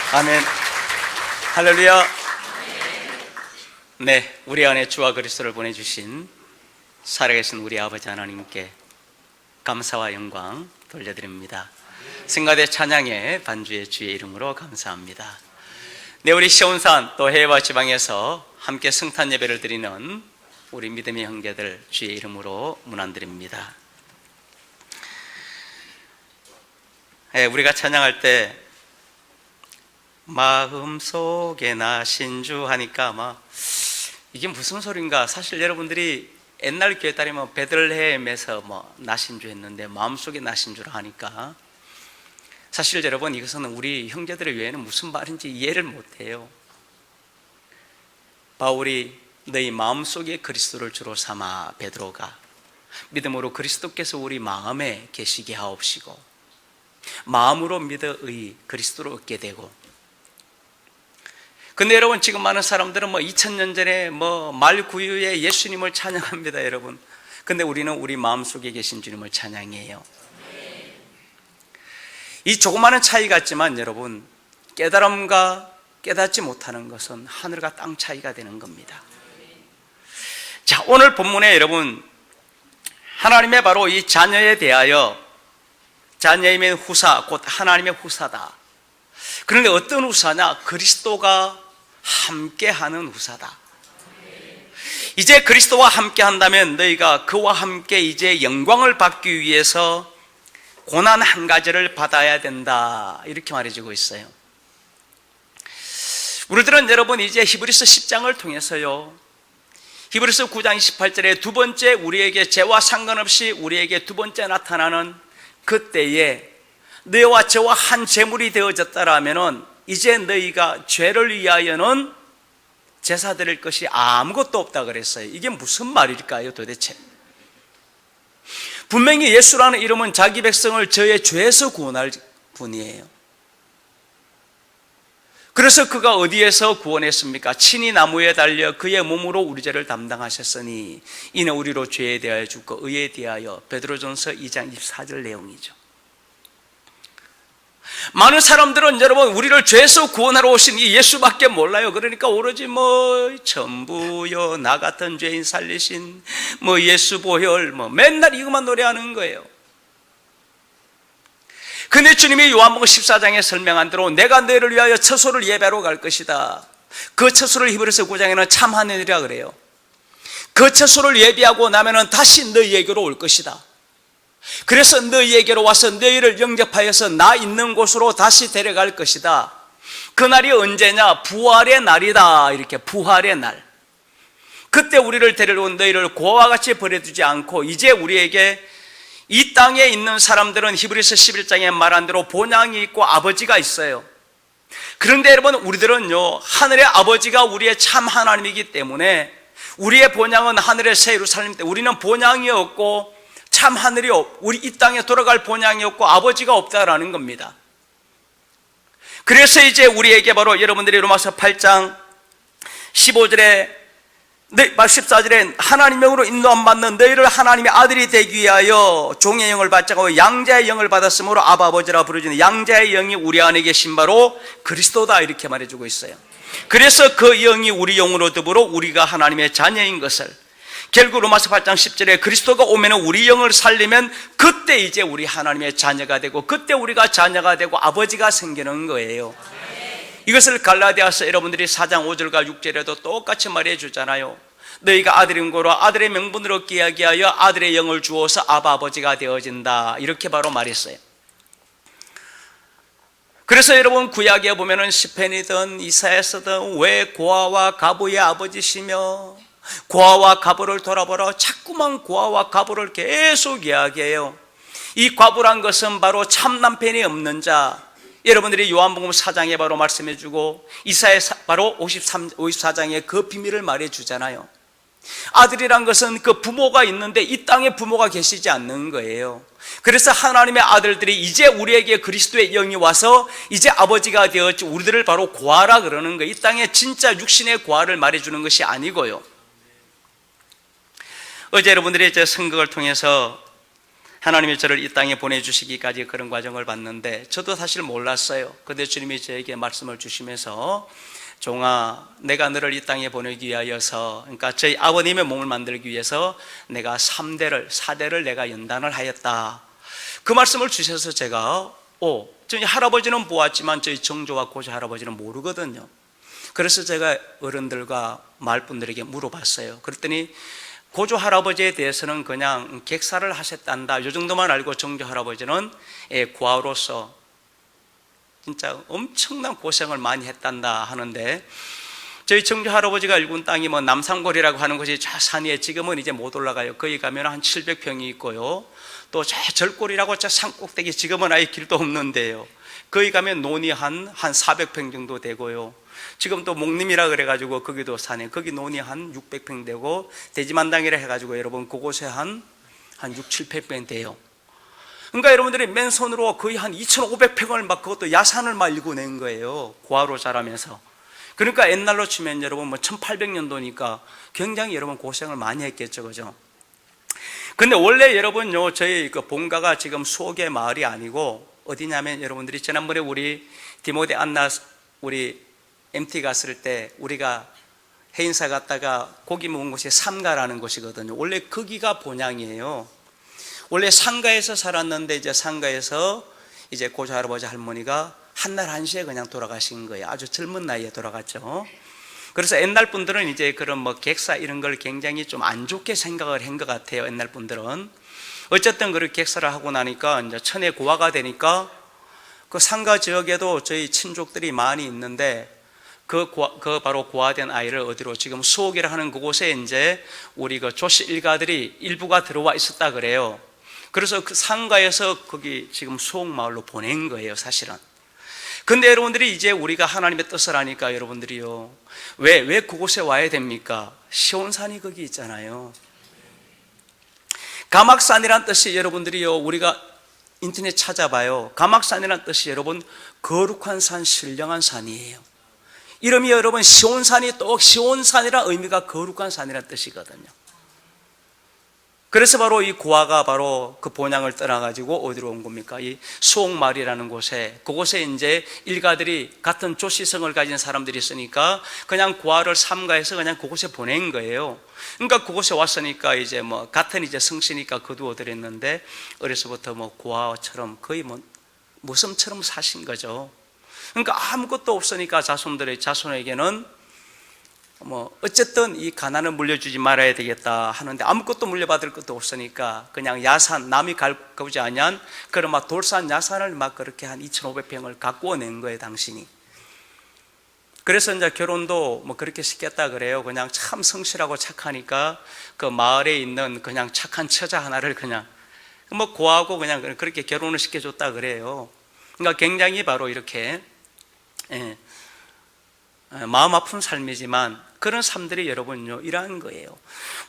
아멘. 할렐루야. 네, 우리 안에 주와 그리스도를 보내주신 살아계신 우리 아버지 하나님께 감사와 영광 돌려드립니다. 승가대 찬양의 반주의 주의 이름으로 감사합니다. 네, 우리 시온산 또 해외와 지방에서 함께 성탄 예배를 드리는 우리 믿음의 형제들 주의 이름으로 문안드립니다. 네, 우리가 찬양할 때 마음속에 나신 주 하니까 아마 이게 무슨 소린가. 사실 여러분들이 옛날 교회 따르면 베들레헴에서 나신 주 했는데 마음속에 나신 주라 하니까 사실 여러분 이것은 우리 형제들의 외에는 무슨 말인지 이해를 못해요. 바울이 너희 마음속에 그리스도를 주로 삼아 베드로가 믿음으로 그리스도께서 우리 마음에 계시게 하옵시고 마음으로 믿어 의 그리스도를 얻게 되고. 근데 여러분 지금 많은 사람들은 2000년 전에 말구유에 예수님을 찬양합니다, 여러분. 근데 우리는 우리 마음속에 계신 주님을 찬양해요. 이 조그마한 차이 같지만 여러분 깨달음과 깨닫지 못하는 것은 하늘과 땅 차이가 되는 겁니다. 자, 오늘 본문에 여러분 하나님의 바로 이 자녀에 대하여 자녀이면 후사, 곧 하나님의 후사다. 그런데 어떤 후사냐? 그리스도가 함께하는 후사다. 이제 그리스도와 함께 한다면 너희가 그와 함께 이제 영광을 받기 위해서 고난 한 가지를 받아야 된다, 이렇게 말해주고 있어요. 우리들은 여러분 이제 히브리서 10장을 통해서요, 히브리서 9장 28절에 두 번째 우리에게 죄와 상관없이 우리에게 두 번째 나타나는 그때에 너희와 저와 한 제물이 되어졌다라면은 이제 너희가 죄를 위하여는 제사 드릴 것이 아무것도 없다 그랬어요. 이게 무슨 말일까요 도대체? 분명히 예수라는 이름은 자기 백성을 저의 죄에서 구원할 분이에요. 그래서 그가 어디에서 구원했습니까? 친히 나무에 달려 그의 몸으로 우리 죄를 담당하셨으니 이는 우리로 죄에 대하여 죽고 의에 대하여. 베드로전서 2장 24절 내용이죠. 많은 사람들은 여러분 우리를 죄에서 구원하러 오신 이 예수밖에 몰라요. 그러니까 오로지 전부요 나 같은 죄인 살리신 예수 보혈 맨날 이것만 노래하는 거예요. 근데 주님이 요한복음 14장에 설명한 대로 내가 너희를 위하여 처소를 예배하러 갈 것이다. 그 처소를 히브리서 9장에는 참 하늘이라 그래요. 그 처소를 예비하고 나면은 다시 너희에게로 올 것이다. 그래서 너희에게로 와서 너희를 영접하여서 나 있는 곳으로 다시 데려갈 것이다. 그날이 언제냐? 부활의 날이다. 이렇게 부활의 날. 그때 우리를 데려온 너희를 고와 같이 버려두지 않고 이제 우리에게 이 땅에 있는 사람들은 히브리서 11장에 말한 대로 본향이 있고 아버지가 있어요. 그런데 여러분 우리들은요 하늘의 아버지가 우리의 참 하나님이기 때문에 우리의 본향은 하늘의 새 예루살렘 때 우리는 본향이 없고 참 하늘이 우리 이 땅에 돌아갈 본향이 없고 아버지가 없다라는 겁니다. 그래서 이제 우리에게 바로 여러분들이 로마서 8장 15절에 14절에 하나님의 영으로 인도함 받는 너희를 하나님의 아들이 되기 위하여 종의 영을 받지 않고 양자의 영을 받았으므로 아바 아버지라 부르짖는 양자의 영이 우리 안에 계신 바로 그리스도다, 이렇게 말해주고 있어요. 그래서 그 영이 우리 영으로 더불어 우리가 하나님의 자녀인 것을, 결국 로마서 8장 10절에 그리스도가 오면 우리 영을 살리면 그때 이제 우리 하나님의 자녀가 되고 그때 우리가 자녀가 되고 아버지가 생기는 거예요. 이것을 갈라디아서 여러분들이 4장 5절과 6절에도 똑같이 말해 주잖아요. 너희가 아들인 거로 아들의 명분을 얻게 하기 위하여 아들의 영을 주어서 아바 아버지가 되어진다, 이렇게 바로 말했어요. 그래서 여러분 구약에 보면은 시편이든 이사야서든 왜 고아와 가부의 아버지시며 고아와 가부를 돌아보라, 자꾸만 고아와 가부를 계속 이야기해요. 이 과부란 것은 바로 참 남편이 없는 자. 여러분들이 요한복음 4장에 바로 말씀해주고 이사야 바로 54장에 그 비밀을 말해주잖아요. 아들이란 것은 그 부모가 있는데 이 땅에 부모가 계시지 않는 거예요. 그래서 하나님의 아들들이 이제 우리에게 그리스도의 영이 와서 이제 아버지가 되었지, 우리들을 바로 고아라 그러는 거예요. 이 땅에 진짜 육신의 고아를 말해주는 것이 아니고요. 어제 여러분들이 제 선곡을 통해서 하나님이 저를 이 땅에 보내주시기까지 그런 과정을 봤는데 저도 사실 몰랐어요. 근데 주님이 저에게 말씀을 주시면서 종아, 내가 너를 이 땅에 보내기 위하여서, 그러니까 저희 아버님의 몸을 만들기 위해서 내가 4대를 내가 연단을 하였다. 그 말씀을 주셔서 제가 저희 할아버지는 보았지만 저희 정조와 고조 할아버지는 모르거든요. 그래서 제가 어른들과 마을분들에게 물어봤어요. 그랬더니 고조 할아버지에 대해서는 그냥 객사를 하셨단다, 이 정도만 알고 정조 할아버지는 고아로서 진짜 엄청난 고생을 많이 했단다 하는데, 저희 정조 할아버지가 일군 땅이 뭐 남산골이라고 하는 곳이 저 산 위에 지금은 이제 못 올라가요. 거기 가면 한 700평이 있고요. 또 저 절골이라고 저 산 꼭대기 지금은 아예 길도 없는데요. 거기 가면 논이 한 400평 정도 되고요. 지금 또 목림이라 그래가지고 거기도 산에 거기 논이 한 600평 되고, 대지만당이라 해가지고 여러분 그곳에 한 6, 700평 돼요. 그러니까 여러분들이 맨손으로 거의 한 2,500평을 막 그것도 야산을 막 일궈낸 거예요. 고아로 자라면서. 그러니까 옛날로 치면 여러분 뭐 1800년도니까 굉장히 여러분 고생을 많이 했겠죠, 그죠? 근데 원래 여러분요, 저희 그 본가가 지금 수옥의 마을이 아니고 어디냐면, 여러분들이 지난번에 우리 디모데 안나 우리 MT 갔을 때 우리가 해인사 갔다가 고기 먹은 곳이 삼가라는 곳이거든요. 원래 거기가 본향이에요. 원래 상가에서 살았는데 이제 상가에서 이제 고조 할아버지 할머니가 한날 한시에 그냥 돌아가신 거예요. 아주 젊은 나이에 돌아갔죠. 그래서 옛날 분들은 이제 그런 뭐 객사 이런 걸 굉장히 좀 안 좋게 생각을 한 것 같아요. 옛날 분들은. 어쨌든 그렇게 객사를 하고 나니까 이제 천에 고아가 되니까 그 상가 지역에도 저희 친족들이 많이 있는데 그 바로 고아된 아이를 어디로, 지금 수옥이라 하는 그곳에 이제 우리 그 조씨 일가들이 일부가 들어와 있었다 그래요. 그래서 그 상가에서 거기 지금 수옥 마을로 보낸 거예요, 사실은. 근데 여러분들이 이제 우리가 하나님의 뜻을 아니까 여러분들이요, 왜 그곳에 와야 됩니까? 시온산이 거기 있잖아요. 가막산이란 뜻이 여러분들이요, 우리가 인터넷 찾아봐요. 가막산이란 뜻이 여러분 거룩한 산, 신령한 산이에요. 이름이 여러분 시온산이, 또 시온산이란 의미가 거룩한 산이란 뜻이거든요. 그래서 바로 이 고아가 바로 그 본향을 떠나가지고 어디로 온 겁니까? 이 수옥마을이라는 곳에, 그곳에 이제 일가들이 같은 조씨성을 가진 사람들이 있으니까 그냥 고아를 삼가해서 그냥 그곳에 보낸 거예요. 그러니까 그곳에 왔으니까 이제 뭐 같은 이제 성씨니까 거두어들였는데, 어려서부터 뭐 고아처럼 거의 뭐 모섬처럼 사신 거죠. 그러니까 아무것도 없으니까 자손에게는 뭐 어쨌든 이 가난을 물려주지 말아야 되겠다 하는데, 아무것도 물려받을 것도 없으니까 그냥 야산, 남이 가꾸지 아니한 그런 막 돌산 야산을 막 그렇게 한 2,500평을 가꾸어낸 거예요, 당신이. 그래서 이제 결혼도 뭐 그렇게 시켰다 그래요. 그냥 참 성실하고 착하니까 그 마을에 있는 그냥 착한 처자 하나를 그냥 뭐 고하고 그냥 그렇게 결혼을 시켜줬다 그래요. 그러니까 굉장히 바로 이렇게 마음 아픈 삶이지만 그런 삶들이 여러분요 이러한 거예요.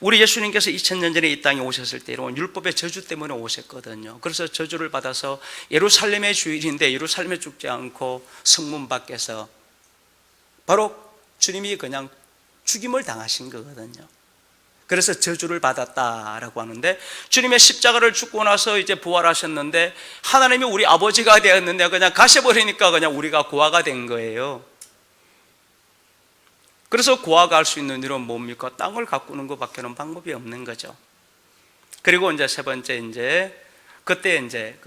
우리 예수님께서 2000년 전에 이 땅에 오셨을 때 여러분 율법의 저주 때문에 오셨거든요. 그래서 저주를 받아서 예루살렘의 주일인데 예루살렘에 죽지 않고 성문 밖에서 바로 주님이 그냥 죽임을 당하신 거거든요. 그래서 저주를 받았다라고 하는데, 주님의 십자가를 죽고 나서 이제 부활하셨는데 하나님이 우리 아버지가 되었는데 그냥 가셔버리니까 그냥 우리가 고아가 된 거예요. 그래서 고아가 할 수 있는 일은 뭡니까? 땅을 가꾸는 것밖에는 방법이 없는 거죠. 그리고 이제 세 번째, 이제 그때 이제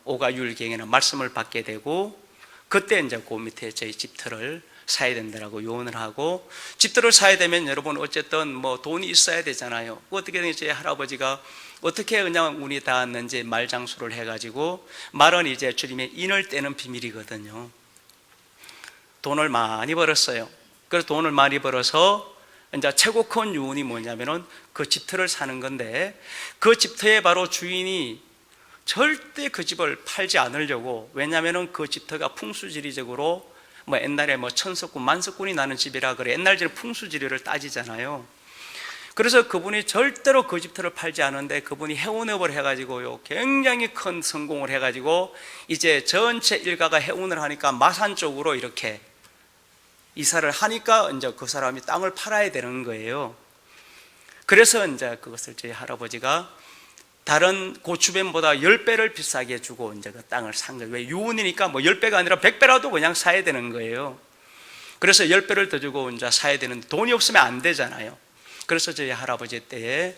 오가율경에는 말씀을 받게 되고, 그때 이제 그 밑에 저희 집터를 사야 된다라고 요원을 하고, 집터를 사야 되면 여러분 어쨌든 뭐 돈이 있어야 되잖아요. 어떻게든 제 할아버지가 어떻게 그냥 운이 닿았는지 말장수를 해가지고, 말은 이제 주님의 인을 떼는 비밀이거든요. 돈을 많이 벌었어요. 그래서 돈을 많이 벌어서 이제 최고 큰 유언이 뭐냐면은 그 집터를 사는 건데, 그 집터의 바로 주인이 절대 그 집을 팔지 않으려고, 왜냐면은 그 집터가 풍수지리적으로 뭐 옛날에 뭐 천석군 만석군이 나는 집이라 그래, 옛날에 풍수지리를 따지잖아요. 그래서 그분이 절대로 그 집터를 팔지 않은데, 그분이 해운업을 해가지고요 굉장히 큰 성공을 해가지고 이제 전체 일가가 해운을 하니까 마산 쪽으로 이렇게 이사를 하니까 이제 그 사람이 땅을 팔아야 되는 거예요. 그래서 이제 그것을 저희 할아버지가 다른 그 주변보다 10배를 비싸게 주고 이제 그 땅을 산 거예요. 왜? 유은이니까 뭐 10배가 아니라 100배라도 그냥 사야 되는 거예요. 그래서 10배를 더 주고 이제 사야 되는데 돈이 없으면 안 되잖아요. 그래서 저희 할아버지 때에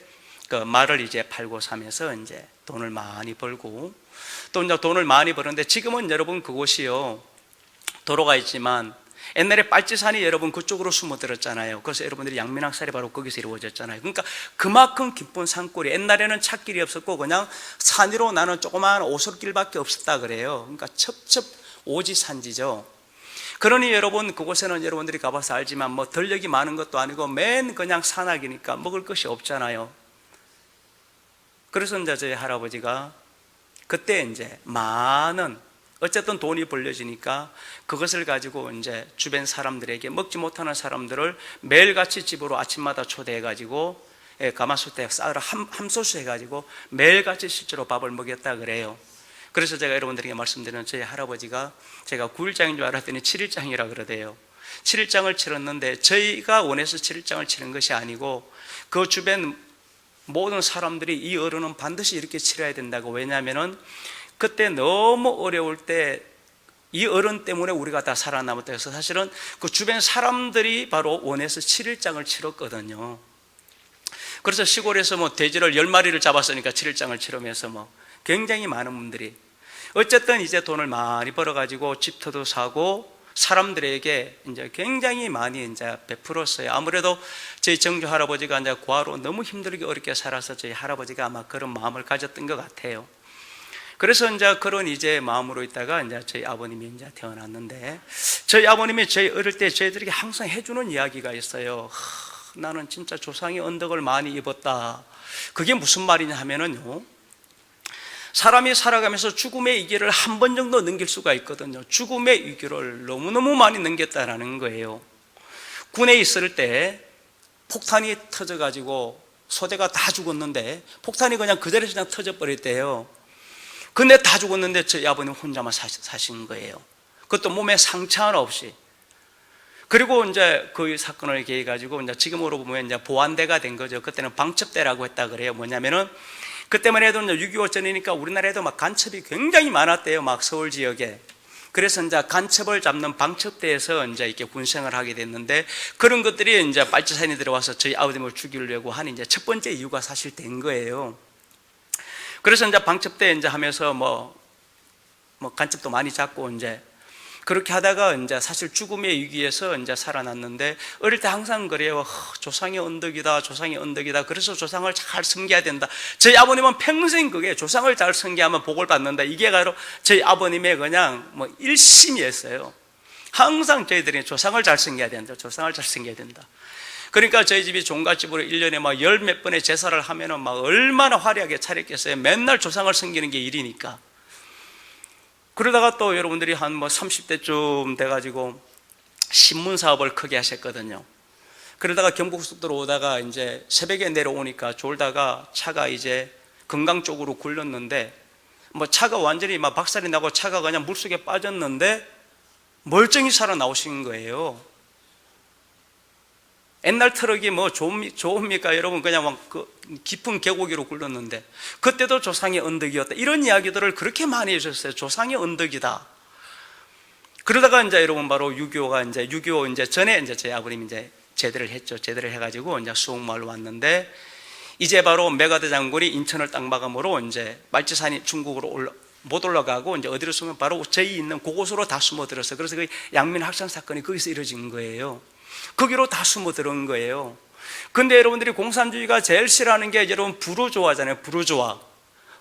그 말을 이제 팔고 사면서 이제 돈을 많이 벌고, 또 이제 돈을 많이 버는데 지금은 여러분 그곳이요, 도로가 있지만 옛날에 빨치산이 여러분 그쪽으로 숨어들었잖아요. 그래서 여러분들이 양민학살이 바로 거기서 이루어졌잖아요. 그러니까 그만큼 깊은 산골이, 옛날에는 찻길이 없었고 그냥 산 위로 나는 조그마한 오솔길밖에 없었다 그래요. 그러니까 첩첩 오지산지죠. 그러니 여러분 그곳에는 여러분들이 가봐서 알지만 뭐 들녘이 많은 것도 아니고 맨 그냥 산악이니까 먹을 것이 없잖아요. 그래서 이제 저희 할아버지가 그때 이제 많은, 어쨌든 돈이 벌려지니까 그것을 가지고 이제 주변 사람들에게, 먹지 못하는 사람들을 매일같이 집으로 아침마다 초대해가지고 가마솥에 쌀을 함소수 해가지고 매일같이 실제로 밥을 먹였다 그래요. 그래서 제가 여러분들에게 말씀드리는, 저희 할아버지가 제가 9일장인 줄 알았더니 7일장이라 그러대요. 7일장을 치렀는데 저희가 원해서 7일장을 치른 것이 아니고 그 주변 모든 사람들이 이 어른은 반드시 이렇게 치러야 된다고. 왜냐하면 그때 너무 어려울 때 이 어른 때문에 우리가 다 살아남았다 해서 사실은 그 주변 사람들이 바로 원해서 7일장을 치렀거든요. 그래서 시골에서 뭐 돼지를 10마리를 잡았으니까 7일장을 치르면서 뭐 굉장히 많은 분들이, 어쨌든 이제 돈을 많이 벌어가지고 집터도 사고 사람들에게 이제 굉장히 많이 이제 베풀었어요. 아무래도 저희 정조 할아버지가 이제 고아로 너무 힘들게 어렵게 살아서 저희 할아버지가 아마 그런 마음을 가졌던 것 같아요. 그래서 이제 그런 이제 마음으로 있다가 이제 저희 아버님이 이제 태어났는데, 저희 아버님이 저희 어릴 때 저희들에게 항상 해주는 이야기가 있어요. 나는 진짜 조상의 언덕을 많이 입었다. 그게 무슨 말이냐 하면은요, 사람이 살아가면서 죽음의 위기를 한 번 정도 넘길 수가 있거든요. 죽음의 위기를 너무너무 많이 넘겼다라는 거예요. 군에 있을 때 폭탄이 터져가지고 소대가 다 죽었는데 폭탄이 그냥 그 자리에서 그냥 터져버렸대요. 근데 다 죽었는데 저희 아버님 혼자만 사신 거예요. 그것도 몸에 상처 하나 없이. 그리고 이제 그 사건을 계획해가지고 이제 지금으로 보면 이제 보안대가 된 거죠. 그때는 방첩대라고 했다 그래요. 뭐냐면은 그때만 해도 6.25 전이니까 우리나라에도 막 간첩이 굉장히 많았대요. 막 서울 지역에. 그래서 이제 간첩을 잡는 방첩대에서 이제 이렇게 군생을 하게 됐는데, 그런 것들이 이제 빨치산이 들어와서 저희 아버님을 죽이려고 하는 이제 첫 번째 이유가 사실 된 거예요. 그래서 이제 방첩대 이제 하면서 뭐 간첩도 많이 잡고 이제 그렇게 하다가 이제 사실 죽음의 위기에서 이제 살아났는데, 어릴 때 항상 그래요. 조상의 언덕이다, 조상의 언덕이다. 그래서 조상을 잘 섬겨야 된다. 저희 아버님은 평생 그게 조상을 잘 섬겨하면 복을 받는다. 이게 바로 저희 아버님의 그냥 뭐 일심이었어요. 항상 저희들이 조상을 잘 섬겨야 된다, 조상을 잘 섬겨야 된다. 그러니까 저희 집이 종갓집으로 1년에 막 10몇 번의 제사를 하면은 막 얼마나 화려하게 차렸겠어요. 맨날 조상을 섬기는 게 일이니까. 그러다가 또 여러분들이 한 뭐 30대쯤 돼가지고 신문 사업을 크게 하셨거든요. 그러다가 경부고속도로 오다가 이제 새벽에 내려오니까 졸다가 차가 이제 건강 쪽으로 굴렀는데, 뭐 차가 완전히 막 박살이 나고 차가 그냥 물속에 빠졌는데 멀쩡히 살아 나오신 거예요. 옛날 트럭이 뭐 좋습니까? 여러분, 그냥 막 그 깊은 계곡으로 굴렀는데 그때도 조상의 언덕이었다. 이런 이야기들을 그렇게 많이 해주셨어요. 조상의 언덕이다. 그러다가 이제 여러분 바로 6.25가 이제 6.25 이제 전에 이제 제 아버님이 이제 제대를 했죠. 제대를 해가지고 이제 수옥마을 왔는데, 이제 바로 메가드 장군이 인천을 땅마감으로 이제 말지산이 중국으로 못 올라가고 이제 어디로 숨으면 바로 저희 있는 그곳으로 다 숨어들었어요. 그래서 그 양민 학살 사건이 거기서 이루어진 거예요. 거기로 다 숨어들은 거예요. 근데 여러분들이 공산주의가 제일 싫어하는 게 여러분 부르주아잖아요. 부르주아.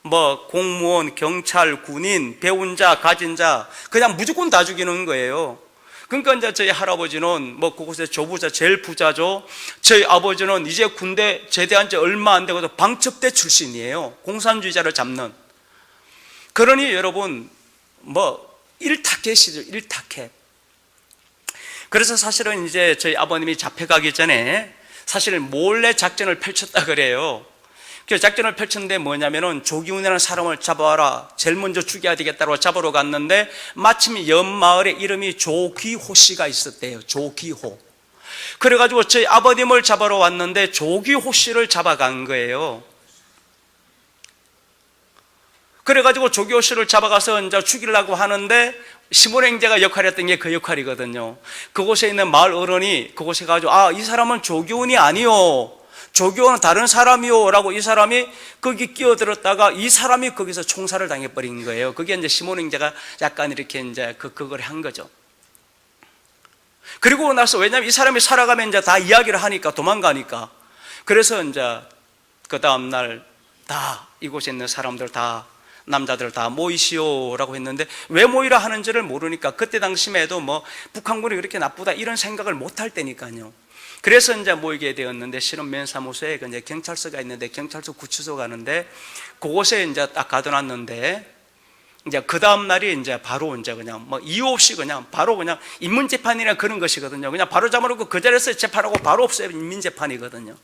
뭐 공무원, 경찰, 군인, 배운 자, 가진 자 그냥 무조건 다 죽이는 거예요. 그러니까 이제 저희 할아버지는 뭐 그곳에 조부자, 제일 부자죠. 저희 아버지는 이제 군대 제대한 지 얼마 안 되고도 방첩대 출신이에요. 공산주의자를 잡는. 그러니 여러분 뭐 일타켓이죠. 일타켓. 그래서 사실은 이제 저희 아버님이 잡혀가기 전에 사실 몰래 작전을 펼쳤다 그래요. 그 작전을 펼쳤는데 뭐냐면은 조기훈이라는 사람을 잡아와라. 제일 먼저 죽여야 되겠다고 잡으러 갔는데 마침 옆 마을에 이름이 조기호 씨가 있었대요. 조기호. 그래가지고 저희 아버님을 잡으러 왔는데 조기호 씨를 잡아간 거예요. 그래가지고 조교수를 잡아가서 이제 죽이려고 하는데 시몬 형제가 역할했던 게 그 역할이거든요. 그곳에 있는 마을 어른이 그곳에 가지고 이 사람은 조교원이 아니요, 조교원은 다른 사람이요 라고 이 사람이 거기 끼어들었다가 이 사람이 거기서 총살을 당해버린 거예요. 그게 이제 시몬 형제가 약간 이렇게 이제 그걸 한 거죠. 그리고 나서 왜냐하면 이 사람이 살아가면 이제 다 이야기를 하니까 도망가니까, 그래서 이제 그 다음날 다 이곳에 있는 사람들 다, 남자들 다 모이시오라고 했는데 왜 모이라 하는지를 모르니까, 그때 당시에도 뭐 북한군이 그렇게 나쁘다 이런 생각을 못 할 때니까요. 그래서 이제 모이게 되었는데, 실은 면사무소에 이제 경찰서가 있는데 경찰서 구치소 가는데 그곳에 이제 딱 가둬놨는데, 이제 그 다음 날이 이제 바로 이제 그냥 뭐 이유 없이 그냥 바로 그냥 인문재판이나 그런 것이거든요. 그냥 바로 잡아놓고 그 자리에서 재판하고 바로 없애요. 인민재판이거든요.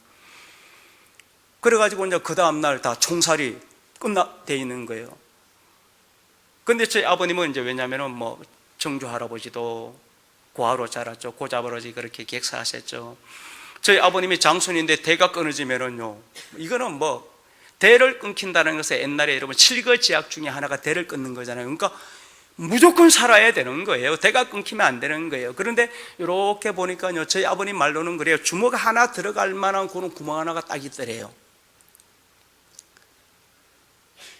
그래가지고 이제 그 다음 날 다 총살이 끝나돼 있는 거예요. 근데 저희 아버님은 이제 왜냐면은 뭐 정주 할아버지도 고아로 자랐죠. 고자버러지 그렇게 객사하셨죠. 저희 아버님이 장손인데 대가 끊어지면은요, 이거는 뭐 대를 끊긴다는 것은 옛날에 여러분 칠거지약 중에 하나가 대를 끊는 거잖아요. 그러니까 무조건 살아야 되는 거예요. 대가 끊기면 안 되는 거예요. 그런데 이렇게 보니까요, 저희 아버님 말로는 그래요. 주먹 하나 들어갈 만한 그런 구멍 하나가 딱 있더래요.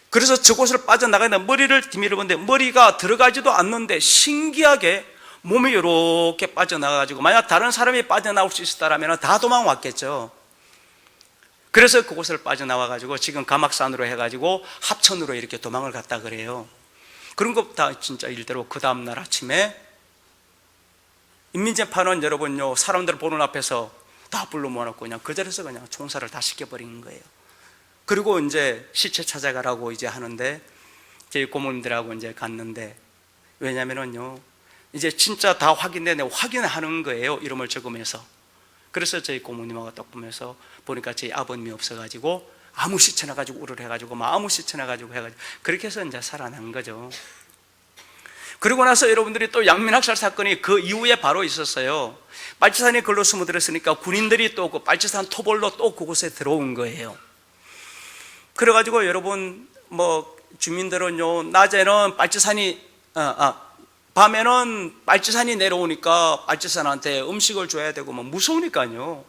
그래서 저곳을 빠져나가는데 머리를 뒤밀어 보는데 머리가 들어가지도 않는데 신기하게 몸이 이렇게 빠져나가가지고, 만약 다른 사람이 빠져나올 수 있었다면 다 도망왔겠죠. 그래서 그곳을 빠져나와가지고 지금 가막산으로 해가지고 합천으로 이렇게 도망을 갔다 그래요. 그런 것 다 진짜 일대로 그 다음날 아침에 인민재판은 여러분요, 사람들 보는 앞에서 다 불러 모아놓고 그냥 그 자리에서 그냥 총살을 다 시켜버린 거예요. 그리고 이제 시체 찾아가라고 이제 하는데 저희 고모님들하고 이제 갔는데, 왜냐면은요, 이제 진짜 다 확인하는 거예요. 이름을 적으면서. 그래서 저희 고모님하고 딱 보면서 보니까 저희 아버님이 없어가지고 아무 시체나 가지고 우르르 해가지고 막 아무 시체나 가지고 해가지고 그렇게 해서 이제 살아난 거죠. 그리고 나서 여러분들이 또 양민학살 사건이 그 이후에 바로 있었어요. 빨치산이 글로 숨어들었으니까 군인들이 또 그 빨치산 토벌로 또 그곳에 들어온 거예요. 그래가지고 여러분 뭐 주민들은요, 낮에는 빨치산이 밤에는 빨치산이 내려오니까 빨치산한테 음식을 줘야 되고 뭐 무서우니까요.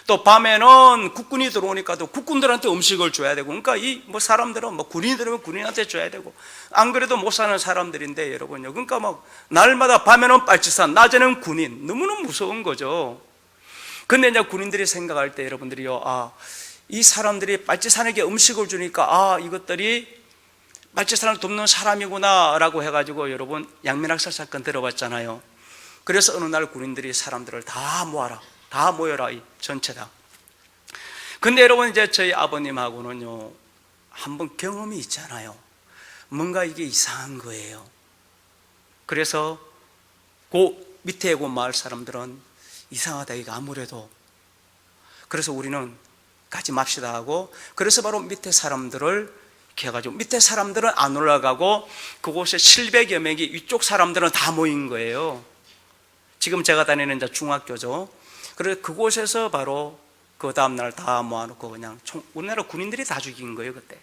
또 밤에는 국군이 들어오니까 또 국군들한테 음식을 줘야 되고, 그러니까 이 뭐 사람들은 뭐 군인들은 군인한테 줘야 되고, 안 그래도 못 사는 사람들인데 여러분요, 그러니까 막 날마다 밤에는 빨치산, 낮에는 군인, 너무너무 무서운 거죠. 근데 이제 군인들이 생각할 때 여러분들이요, 이 사람들이 빨치산에게 음식을 주니까 이것들이 빨치산을 돕는 사람이구나 라고 해가지고 여러분 양민학살 사건 들어봤잖아요. 그래서 어느 날 군인들이 사람들을 다 모아라, 다 모여라, 이 전체 다. 근데 여러분 이제 저희 아버님하고는요, 한번 경험이 있잖아요. 뭔가 이게 이상한 거예요. 그래서 그 밑에 그 마을 사람들은 이상하다, 이거 아무래도. 그래서 우리는 가지 맙시다 하고, 그래서 바로 밑에 사람들을 이렇게 해가지고, 밑에 사람들은 안 올라가고 그곳에 700여 명이 위쪽 사람들은 다 모인 거예요. 지금 제가 다니는 이제 중학교죠. 그래서 그곳에서 바로 그 다음날 다 모아놓고 그냥 우리나라 군인들이 다 죽인 거예요. 그때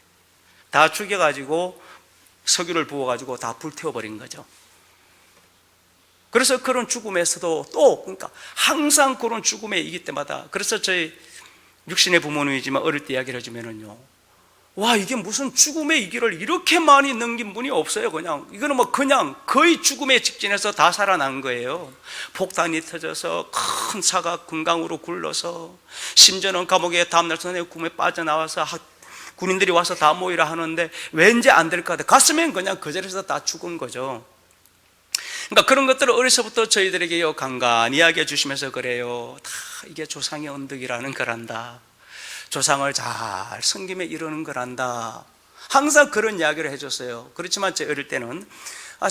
다 죽여가지고 석유를 부어가지고 다 불태워버린 거죠. 그래서 그런 죽음에서도 또, 그러니까 항상 그런 죽음에 이길 때마다, 그래서 저희 육신의 부모님이지만 어릴 때 이야기를 해주면은요, 와, 이게 무슨 죽음의 이 길을 이렇게 많이 넘긴 분이 없어요. 그냥 이거는 뭐 그냥 거의 죽음의 직전에서 다 살아난 거예요. 폭탄이 터져서 큰 차가 금강으로 굴러서, 심지어는 감옥에 다음날 저녁에 꿈에 빠져나와서 군인들이 와서 다 모이라 하는데 왠지 안 될 것 같아. 갔으면 그냥 그 자리에서 다 죽은 거죠. 그러니까 그런 것들을 어려서부터 저희들에게 간간히 이야기해 주시면서 그래요. 다 이게 조상의 언덕이라는 거란다. 조상을 잘 섬기며 이루는 거란다. 항상 그런 이야기를 해줬어요. 그렇지만 제 어릴 때는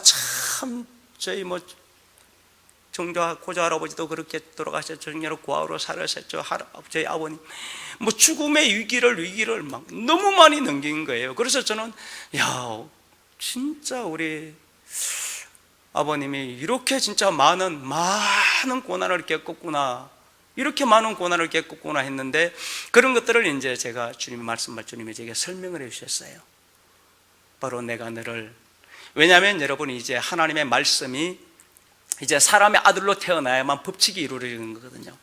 참 저희 뭐 고조 할아버지도 그렇게 돌아가셨죠. 정렬로 고아로 살으셨죠. 저희 아버님 뭐 죽음의 위기를 막 너무 많이 넘긴 거예요. 그래서 저는 진짜 우리 아버님이 이렇게 진짜 많은 고난을 겪었구나, 이렇게 많은 고난을 겪었구나 했는데, 그런 것들을 이제 제가 주님의 말씀, 주님이 제게 설명을 해 주셨어요. 바로 내가 너를, 왜냐하면 여러분이 이제 하나님의 말씀이 이제 사람의 아들로 태어나야만 법칙이 이루어지는 거거든요.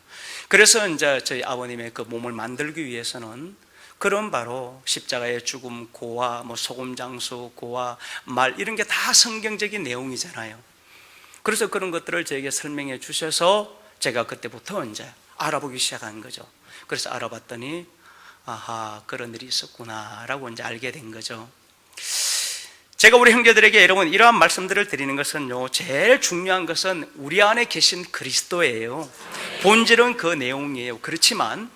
그래서 이제 저희 아버님의 그 몸을 만들기 위해서는 그런 바로 십자가의 죽음, 고아, 소금 장수, 고아, 말, 이런 게 다 성경적인 내용이잖아요. 그래서 그런 것들을 저에게 설명해 주셔서 제가 그때부터 이제 알아보기 시작한 거죠. 그래서 알아봤더니 아하, 그런 일이 있었구나라고 이제 알게 된 거죠. 제가 우리 형제들에게 여러분 이러한 말씀들을 드리는 것은요, 제일 중요한 것은 우리 안에 계신 그리스도예요. 본질은 그 내용이에요. 그렇지만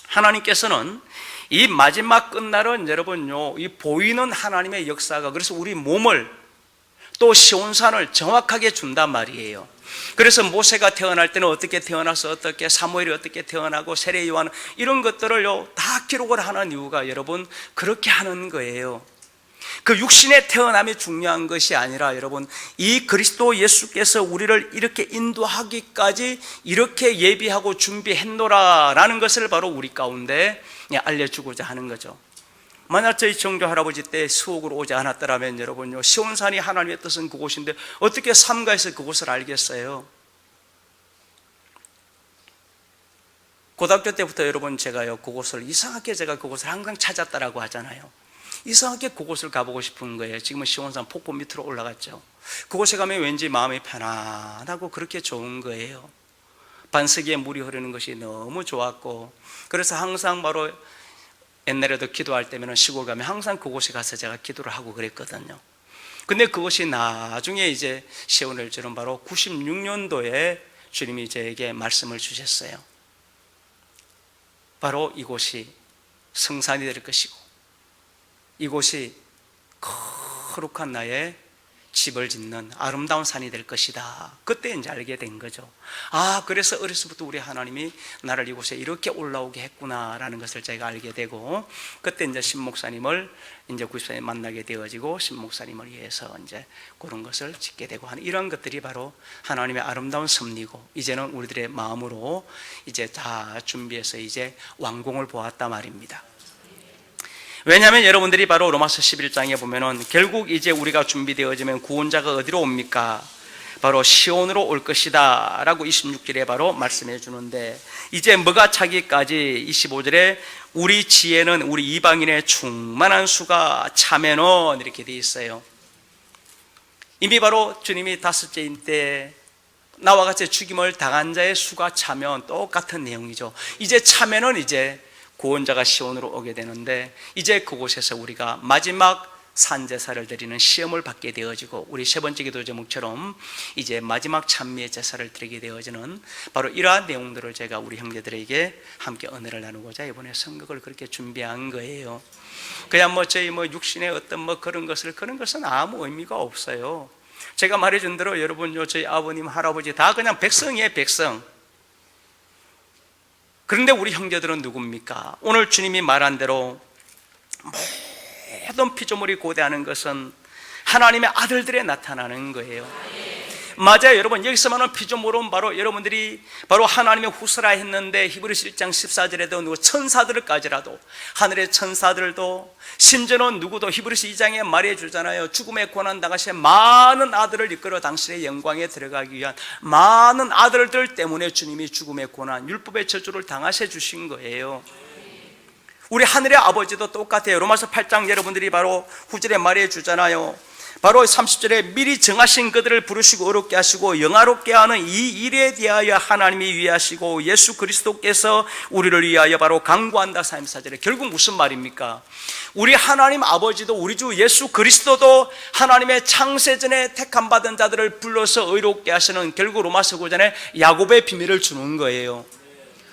하나님께서는 이 마지막 끝날은 여러분요, 이 보이는 하나님의 역사가, 그래서 우리 몸을 또 시온산을 정확하게 준단 말이에요. 그래서 모세가 태어날 때는 어떻게 태어나서 어떻게, 사무엘이 어떻게 태어나고, 세례 요한, 이런 것들을요 다 기록을 하는 이유가 여러분 그렇게 하는 거예요. 그 육신의 태어남이 중요한 것이 아니라 여러분, 이 그리스도 예수께서 우리를 이렇게 인도하기까지 이렇게 예비하고 준비했노라라는 것을 바로 우리 가운데 알려주고자 하는 거죠. 만약 저희 정조 할아버지 때 수옥으로 오지 않았더라면 여러분요, 시온산이 하나님의 뜻은 그곳인데 어떻게 삼가에서 그곳을 알겠어요? 고등학교 때부터 여러분 제가요, 그곳을 이상하게 제가 그곳을 항상 찾았다라고 하잖아요. 이상하게 그곳을 가보고 싶은 거예요. 지금은 시온산 폭포 밑으로 올라갔죠. 그곳에 가면 왠지 마음이 편안하고 그렇게 좋은 거예요. 반석에 물이 흐르는 것이 너무 좋았고, 그래서 항상 바로 옛날에도 기도할 때면 시골 가면 항상 그곳에 가서 제가 기도를 하고 그랬거든요. 근데 그것이 나중에 이제 시온을 저는 바로 96년도에 주님이 저에게 말씀을 주셨어요. 바로 이곳이 성산이 될 것이고, 이곳이 거룩한 나의 집을 짓는 아름다운 산이 될 것이다. 그때 이제 알게 된 거죠. 아, 그래서 어려서부터 우리 하나님이 나를 이곳에 이렇게 올라오게 했구나라는 것을 제가 알게 되고, 그때 이제 신목사님을 이제 구십사에 만나게 되어지고, 신목사님을 위해서 이제 그런 것을 짓게 되고 하는 이런 것들이 바로 하나님의 아름다운 섭리고, 이제는 우리들의 마음으로 이제 다 준비해서 이제 완공을 보았단 말입니다. 왜냐하면 여러분들이 바로 로마서 11장에 보면은 결국 이제 우리가 준비되어지면 구원자가 어디로 옵니까? 바로 시온으로 올 것이다 라고 26절에 바로 말씀해 주는데, 이제 뭐가 차기까지 25절에 우리 지혜는 우리 이방인의 충만한 수가 차면은 이렇게 돼 있어요. 이미 바로 주님이 다섯째인 때 나와 같이 죽임을 당한 자의 수가 차면 똑같은 내용이죠. 이제 차면은 이제 구원자가 시온으로 오게 되는데, 이제 그곳에서 우리가 마지막 산제사를 드리는 시험을 받게 되어지고, 우리 세 번째 기도 제목처럼 이제 마지막 찬미의 제사를 드리게 되어지는 바로 이러한 내용들을 제가 우리 형제들에게 함께 은혜를 나누고자 이번에 선곡을 그렇게 준비한 거예요. 그냥 저희 육신의 어떤 그런 것은 아무 의미가 없어요. 제가 말해준 대로 여러분 저희 아버님 할아버지 다 그냥 백성이에요, 백성. 그런데 우리 형제들은 누굽니까? 오늘 주님이 말한 대로 모든 피조물이 고대하는 것은 하나님의 아들들에 나타나는 거예요. 맞아요, 여러분. 여기서 말하는 피조물은 바로 여러분들이 바로 하나님의 후스라 했는데, 히브리서 1장 14절에도 누구 천사들까지라도, 하늘의 천사들도, 심지어는 누구도 히브리서 2장에 말해 주잖아요. 죽음의 고난 당하신 많은 아들을 이끌어 당신의 영광에 들어가기 위한 많은 아들들 때문에 주님이 죽음의 고난, 율법의 저주를 당하셔 주신 거예요. 우리 하늘의 아버지도 똑같아요. 로마서 8장 여러분들이 바로 후절에 말해 주잖아요. 바로 30절에 미리 정하신 그들을 부르시고 어렵게 하시고 영화롭게 하는 이 일에 대하여 하나님이 위하시고 예수 그리스도께서 우리를 위하여 바로 강구한다. 34절에 결국 무슨 말입니까? 우리 하나님 아버지도 우리 주 예수 그리스도도 하나님의 창세전에 택함받은 자들을 불러서 의롭게 하시는, 결국 로마서 9장에 야곱의 비밀을 주는 거예요.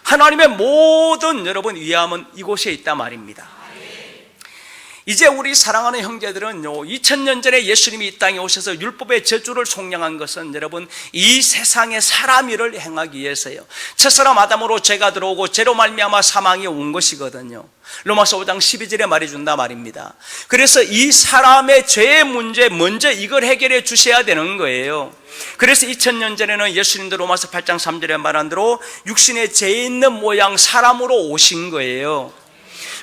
하나님의 모든 여러분 위함은 이곳에 있단 말입니다. 이제 우리 사랑하는 형제들은요, 2000년 전에 예수님이 이 땅에 오셔서 율법의 저주를 속량한 것은 여러분 이 세상에 사람 일을 행하기 위해서요. 첫사람 아담으로 죄가 들어오고 죄로 말미암아 사망이 온 것이거든요. 로마서 5장 12절에 말해준다 말입니다. 그래서 이 사람의 죄의 문제 먼저 이걸 해결해 주셔야 되는 거예요. 그래서 2000년 전에는 예수님도 로마서 8장 3절에 말한 대로 육신의 죄 있는 모양 사람으로 오신 거예요.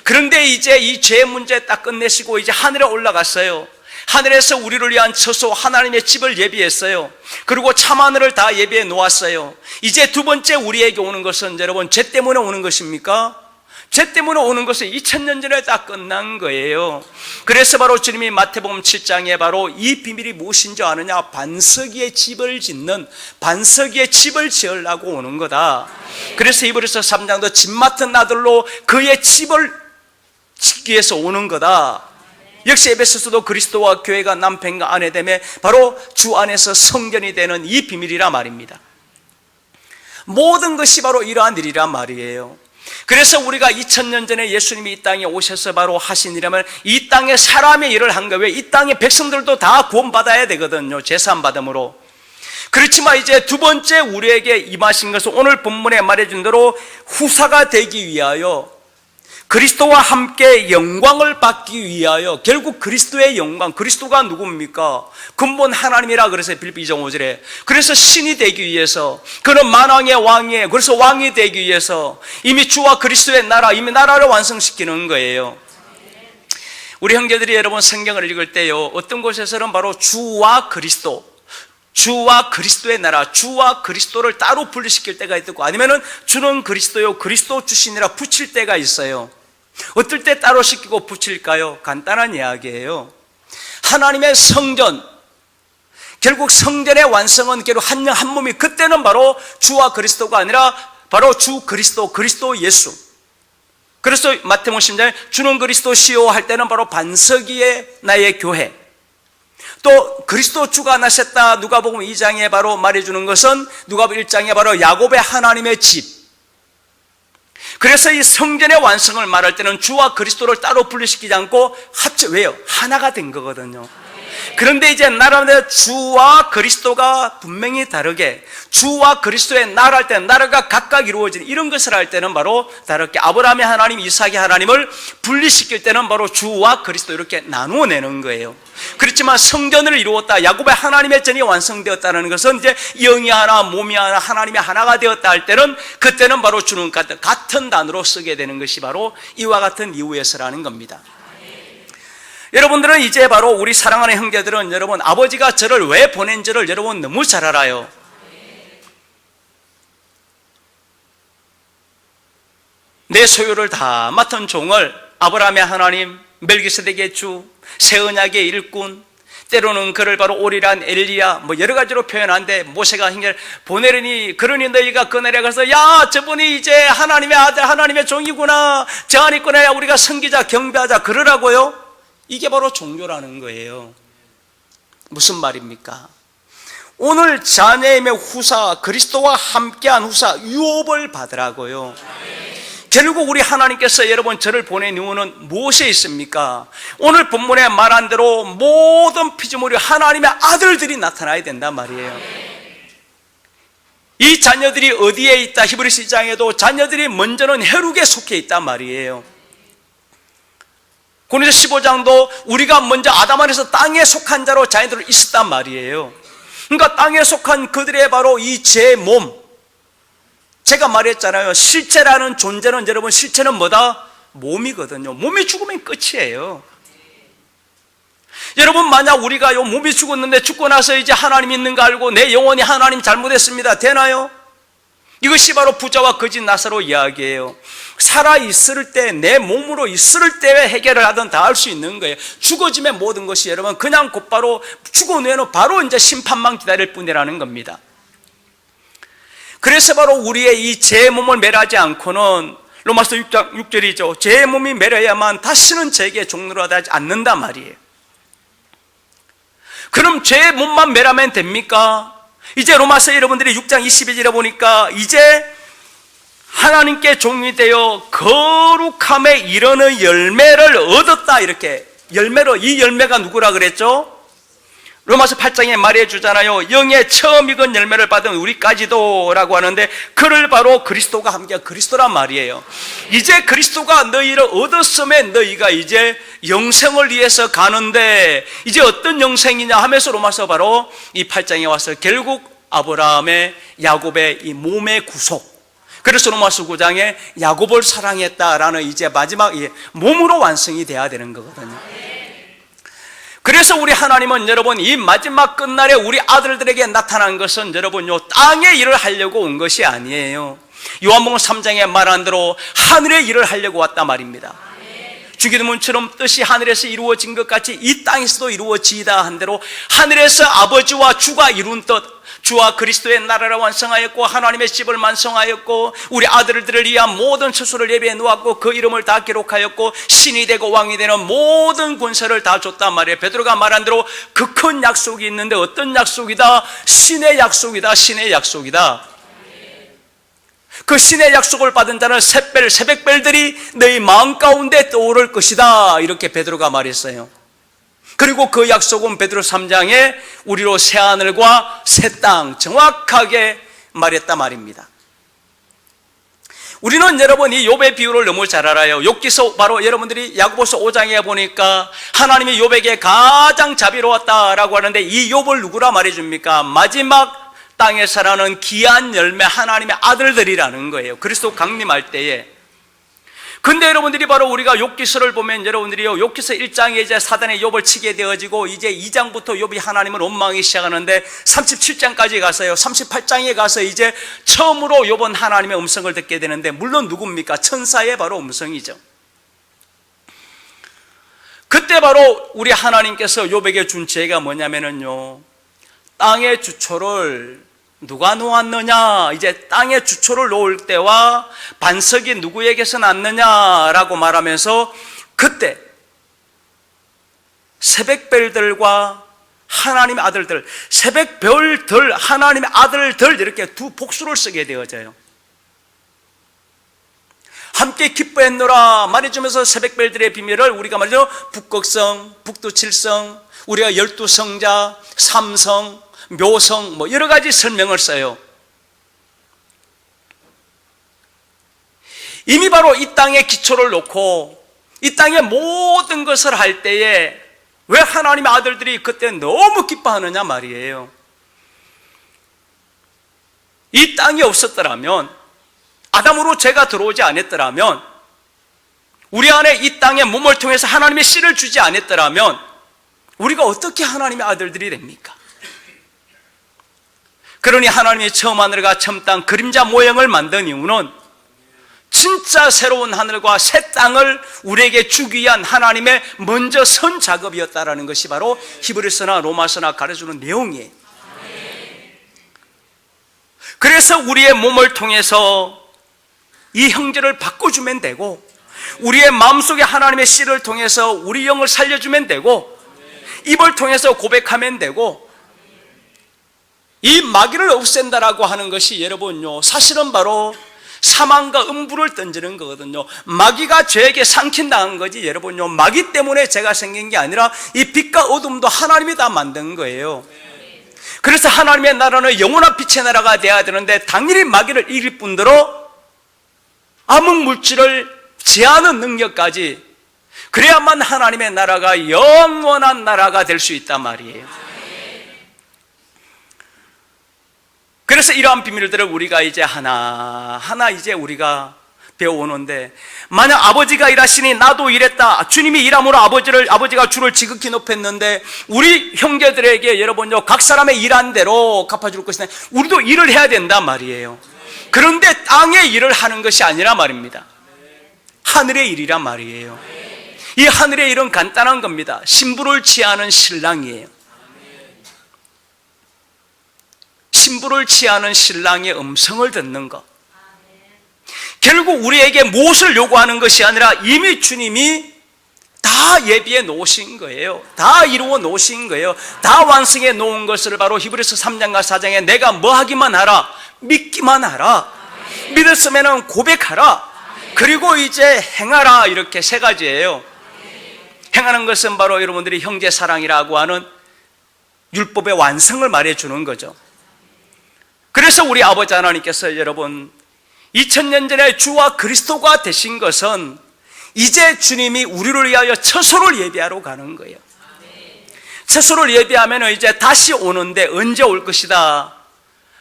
그런데 이제 이 죄 문제 딱 끝내시고 이제 하늘에 올라갔어요. 하늘에서 우리를 위한 처소 하나님의 집을 예비했어요. 그리고 참하늘을 다 예비해 놓았어요. 이제 두 번째 우리에게 오는 것은 여러분 죄 때문에 오는 것입니까? 죄 때문에 오는 것은 2000년 전에 다 끝난 거예요. 그래서 바로 주님이 마태복음 7장에 바로 이 비밀이 무엇인 줄 아느냐? 반석 위에 집을 짓는, 반석 위에 집을 지으려고 오는 거다. 그래서 히브리서 3장도 집 맡은 아들로 그의 집을 짓기 위해서 오는 거다. 역시 에베소서도 그리스도와 교회가 남편과 아내됨에 바로 주 안에서 성전이 되는 이 비밀이라 말입니다. 모든 것이 바로 이러한 일이란 말이에요. 그래서 우리가 2000년 전에 예수님이 이 땅에 오셔서 바로 하신 일이라면 이 땅에 사람의 일을 한 거예요. 이 땅의 백성들도 다 구원받아야 되거든요. 제사함받음으로. 그렇지만 이제 두 번째 우리에게 임하신 것은 오늘 본문에 말해준 대로 후사가 되기 위하여, 그리스도와 함께 영광을 받기 위하여, 결국 그리스도의 영광, 그리스도가 누굽니까? 근본 하나님이라 그래서 빌립보 2장 5절에, 그래서 신이 되기 위해서, 그는 만왕의 왕이에요. 그래서 왕이 되기 위해서 이미 주와 그리스도의 나라, 이미 나라를 완성시키는 거예요. 우리 형제들이 여러분 성경을 읽을 때요, 어떤 곳에서는 바로 주와 그리스도, 주와 그리스도의 나라, 주와 그리스도를 따로 분리시킬 때가 있고, 아니면은 주는 그리스도요, 그리스도 주시니라 붙일 때가 있어요. 어떨 때 따로 시키고 붙일까요? 간단한 이야기예요. 하나님의 성전, 결국 성전의 완성은 결국 한 몸이, 그때는 바로 주와 그리스도가 아니라 바로 주 그리스도, 그리스도 예수. 그래서 마태복음 10장에 주는 그리스도시요 할 때는 바로 반석 위에 나의 교회. 또 그리스도 주가 나셨다 누가복음 2장에 바로 말해주는 것은 누가복음 1장에 바로 야곱의 하나님의 집. 그래서 이 성전의 완성을 말할 때는 주와 그리스도를 따로 분리시키지 않고 왜요? 하나가 된 거거든요. 그런데 이제 나라는 주와 그리스도가 분명히 다르게, 주와 그리스도의 나라 할 때는 나라가 각각 이루어지는 이런 것을 할 때는 바로 다르게, 아브라함의 하나님, 이삭의 하나님을 분리시킬 때는 바로 주와 그리스도 이렇게 나누어내는 거예요. 그렇지만 성전을 이루었다, 야곱의 하나님의 전이 완성되었다는 것은 이제 영이 하나, 몸이 하나, 하나님의 하나가 되었다 할 때는 그때는 바로 주는 같은 단어로 쓰게 되는 것이 바로 이와 같은 이유에서라는 겁니다. 여러분들은 이제 바로 우리 사랑하는 형제들은 여러분 아버지가 저를 왜 보낸지를 여러분 너무 잘 알아요. 내 소유를 다 맡은 종을 아브라함의 하나님, 멜기세덱의 주, 새 언약의 일꾼, 때로는 그를 바로 오리란 엘리야, 뭐 여러 가지로 표현하는데, 모세가 hin계를 보내려니 그러니 너희가 그날에 가서 야 저분이 이제 하나님의 아들, 하나님의 종이구나, 저 안에 있구나, 우리가 섬기자, 경배하자 그러라고요. 이게 바로 종교라는 거예요. 무슨 말입니까? 오늘 자녀임의 후사, 그리스도와 함께한 후사 유업을 받으라고요. 결국 우리 하나님께서 여러분 저를 보낸 이유는 무엇에 있습니까? 오늘 본문에 말한 대로 모든 피조물이 하나님의 아들들이 나타나야 된단 말이에요. 이 자녀들이 어디에 있다? 히브리서 2장에도 자녀들이 먼저는 혈육에 속해 있단 말이에요. 고린도서 15장도 우리가 먼저 아담 안에서 땅에 속한 자로 자녀들이 있었단 말이에요. 그러니까 땅에 속한 그들의 바로 이 제 몸, 제가 말했잖아요. 실체라는 존재는 여러분, 실체는 뭐다? 몸이거든요. 몸이 죽으면 끝이에요. 여러분 만약 우리가 몸이 죽었는데 죽고 나서 이제 하나님 있는가 알고 내 영혼이 하나님 잘못했습니다, 되나요? 이것이 바로 부자와 거짓 나사로 이야기예요. 살아있을 때, 내 몸으로 있을 때 해결을 하든 다 할 수 있는 거예요. 죽어지면 모든 것이 여러분 그냥 곧바로 죽은 후에는 바로 이제 심판만 기다릴 뿐이라는 겁니다. 그래서 바로 우리의 이 제 몸을 멸하지 않고는, 로마서 6장 6절이죠. 제 몸이 멸해야만 다시는 제게 종노릇하지 않는단 말이에요. 그럼 제 몸만 멸하면 됩니까? 이제 로마서 여러분들이 6장 22절에 보니까 이제 하나님께 종이 되어 거룩함에 이르는 열매를 얻었다, 이렇게 열매로, 이 열매가 누구라 그랬죠? 로마서 8장에 말해 주잖아요. 영의 처음 익은 열매를 받은 우리까지도 라고 하는데, 그를 바로 그리스도가 함께, 그리스도란 말이에요. 이제 그리스도가 너희를 얻었음에 너희가 이제 영생을 위해서 가는데, 이제 어떤 영생이냐 하면서 로마서 바로 이 8장에 와서 결국 아브라함의, 야곱의 이 몸의 구속, 그래서 로마서 9장에 야곱을 사랑했다라는 이제 마지막 몸으로 완성이 돼야 되는 거거든요. 그래서 우리 하나님은 여러분 이 마지막 끝날에 우리 아들들에게 나타난 것은 여러분 요 땅의 일을 하려고 온 것이 아니에요. 요한복음 3장에 말한 대로 하늘의 일을 하려고 왔단 말입니다. 주기도문처럼 뜻이 하늘에서 이루어진 것 같이 이 땅에서도 이루어지이다 한 대로 하늘에서 아버지와 주가 이룬 뜻, 주와 그리스도의 나라를 완성하였고 하나님의 집을 완성하였고 우리 아들들을 위한 모든 처소를 예비해 놓았고 그 이름을 다 기록하였고 신이 되고 왕이 되는 모든 권세를 다 줬단 말이에요. 베드로가 말한 대로 그 큰 약속이 있는데 어떤 약속이다? 신의 약속이다. 신의 약속이다. 그 신의 약속을 받은 자는 새벽별들이 너희 마음 가운데 떠오를 것이다. 이렇게 베드로가 말했어요. 그리고 그 약속은 베드로 3장에 우리로 새하늘과 새 땅 정확하게 말했단 말입니다. 우리는 여러분 이 욥의 비유를 너무 잘 알아요. 욥기서 바로 여러분들이 야고보서 5장에 보니까 하나님이 욥에게 가장 자비로웠다라고 하는데 이 욥을 누구라 말해줍니까? 마지막 땅에 살아는 귀한 열매 하나님의 아들들이라는 거예요. 그리스도 강림할 때에. 근데 여러분들이 바로 우리가 욥기서를 보면 여러분들이요 욥기서 1장에 이제 사단의 욥을 치게 되어지고 이제 2장부터 욥이 하나님을 원망하기 시작하는데 37장까지 가서요 38장에 가서 이제 처음으로 욥은 하나님의 음성을 듣게 되는데 물론 누굽니까? 천사의 바로 음성이죠. 그때 바로 우리 하나님께서 욥에게 준 지혜가 뭐냐면은요 땅의 주초를 누가 놓았느냐? 이제 땅의 주초를 놓을 때와 반석이 누구에게서 났느냐라고 말하면서 그때 새벽별들과 하나님의 아들들, 새벽별들, 하나님의 아들들 이렇게 두 복수를 쓰게 되어져요. 함께 기뻐했노라 말해주면서 새벽별들의 비밀을 우리가 말이죠 북극성, 북두칠성, 우리가 12성자, 삼성, 묘성 뭐 여러 가지 설명을 써요. 이미 바로 이 땅에 기초를 놓고 이 땅의 모든 것을 할 때에 왜 하나님의 아들들이 그때 너무 기뻐하느냐 말이에요. 이 땅이 없었더라면 아담으로 죄가 들어오지 않았더라면 우리 안에 이 땅의 몸을 통해서 하나님의 씨를 주지 않았더라면 우리가 어떻게 하나님의 아들들이 됩니까? 그러니 하나님이 처음 하늘과 처음 땅 그림자 모형을 만든 이유는 진짜 새로운 하늘과 새 땅을 우리에게 주기 위한 하나님의 먼저 선 작업이었다라는 것이 바로 히브리서나 로마서나 가르쳐주는 내용이에요. 그래서 우리의 몸을 통해서 이 형제를 바꿔주면 되고 우리의 마음속에 하나님의 씨를 통해서 우리 영을 살려주면 되고 입을 통해서 고백하면 되고 이 마귀를 없앤다라고 하는 것이 여러분요 사실은 바로 사망과 음부를 던지는 거거든요. 마귀가 죄에게 삼킨당한 거지 여러분요 마귀 때문에 죄가 생긴 게 아니라 이 빛과 어둠도 하나님이 다 만든 거예요. 그래서 하나님의 나라는 영원한 빛의 나라가 돼야 되는데 당연히 마귀를 이길 뿐더러 암흑 물질을 제하는 능력까지 그래야만 하나님의 나라가 영원한 나라가 될 수 있단 말이에요. 그래서 이러한 비밀들을 우리가 이제 하나하나 이제 우리가 배워오는데 만약 아버지가 일하시니 나도 일했다. 주님이 일함으로 아버지가 주를 지극히 높였는데 우리 형제들에게 여러분요 각 사람의 일한 대로 갚아줄 것이다. 우리도 일을 해야 된단 말이에요. 그런데 땅의 일을 하는 것이 아니라 말입니다. 하늘의 일이란 말이에요. 이 하늘의 일은 간단한 겁니다. 신부를 취하는 신랑이에요. 신부를 취하는 신랑의 음성을 듣는 것. 결국 우리에게 무엇을 요구하는 것이 아니라 이미 주님이 다 예비해 놓으신 거예요. 다 이루어 놓으신 거예요. 다 완성해 놓은 것을 바로 히브리서 3장과 4장에 내가 뭐 하기만 하라. 믿기만 하라. 믿었으면 고백하라. 그리고 이제 행하라. 이렇게 세 가지예요. 행하는 것은 바로 여러분들이 형제 사랑이라고 하는 율법의 완성을 말해주는 거죠. 그래서 우리 아버지 하나님께서 여러분 2000년 전에 주와 그리스도가 되신 것은 이제 주님이 우리를 위하여 처소를 예비하러 가는 거예요. 처소를 예비하면 이제 다시 오는데 언제 올 것이다.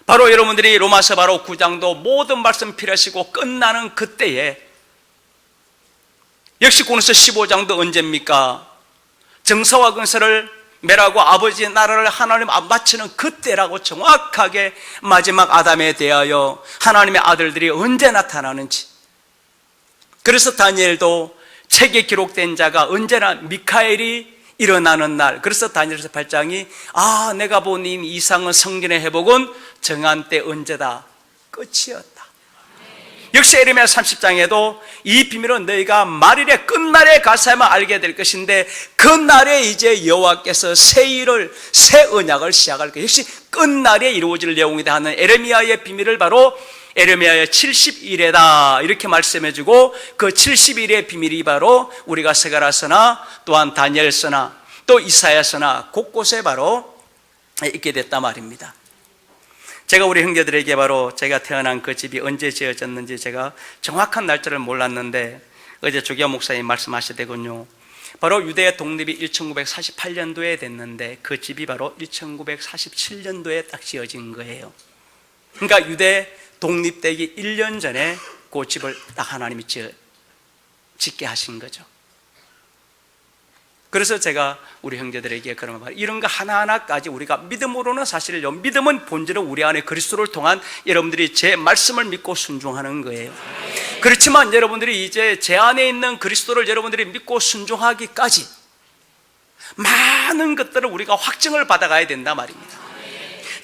바로 여러분들이 로마서 바로 9장도 모든 말씀 필요하시고 끝나는 그때에, 역시 고린도서 15장도 언제입니까? 정서와 근세를 멸하고 아버지의 나라를 하나님 바치는 그때라고 정확하게 마지막 아담에 대하여 하나님의 아들들이 언제 나타나는지. 그래서 다니엘도 책에 기록된 자가 언제나 미카엘이 일어나는 날, 그래서 다니엘서 8장이 내가 본 이 이상은 성전의 회복은 정한 때 언제다, 끝이었다. 역시 에레미야 30장에도 이 비밀은 너희가 말일의 끝날에 가서야만 알게 될 것인데 그 날에 이제 여호와께서 새 일을, 새 언약을 시작할 것, 역시 끝날에 이루어질 내용이다 하는 에레미야의 비밀을 바로 에레미야의 70일에다 이렇게 말씀해주고, 그 70일의 비밀이 바로 우리가 스가랴서나 또한 다니엘서나 또 이사야서나 곳곳에 바로 있게 됐단 말입니다. 제가 우리 형제들에게 바로 제가 태어난 그 집이 언제 지어졌는지 제가 정확한 날짜를 몰랐는데 어제 조기환 목사님 말씀하시더군요. 바로 유대 독립이 1948년도에 됐는데 그 집이 바로 1947년도에 딱 지어진 거예요. 그러니까 유대 독립되기 1년 전에 그 집을 딱 하나님이 짓게 하신 거죠. 그래서 제가 우리 형제들에게 그런 말, 이런 거 하나하나까지 우리가 믿음으로는 사실요, 믿음은 본질은 우리 안에 그리스도를 통한 여러분들이 제 말씀을 믿고 순종하는 거예요. 그렇지만 여러분들이 이제 제 안에 있는 그리스도를 여러분들이 믿고 순종하기까지 많은 것들을 우리가 확증을 받아가야 된단 말입니다.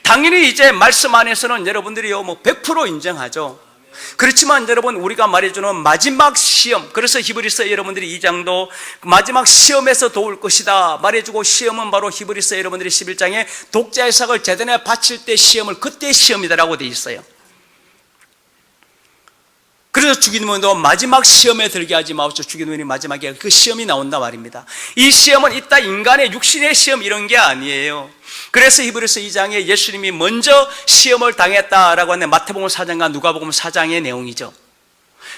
당연히 이제 말씀 안에서는 여러분들이요 100% 인정하죠. 그렇지만 여러분, 우리가 말해주는 마지막 시험, 그래서 히브리서 여러분들이 2장도 마지막 시험에서 도울 것이다 말해주고, 시험은 바로 히브리서 여러분들이 11장에 독자의 삭을 제단에 바칠 때 시험을, 그때 시험이다라고 되어 있어요. 그래서 주기도문도 마지막 시험에 들게 하지 마옵소서, 주기도문이 마지막에 그 시험이 나온다 말입니다. 이 시험은 이따 인간의 육신의 시험 이런 게 아니에요. 그래서 히브리서 2장에 예수님이 먼저 시험을 당했다라고 하는 마태복음 4장과 누가복음 4장의 내용이죠.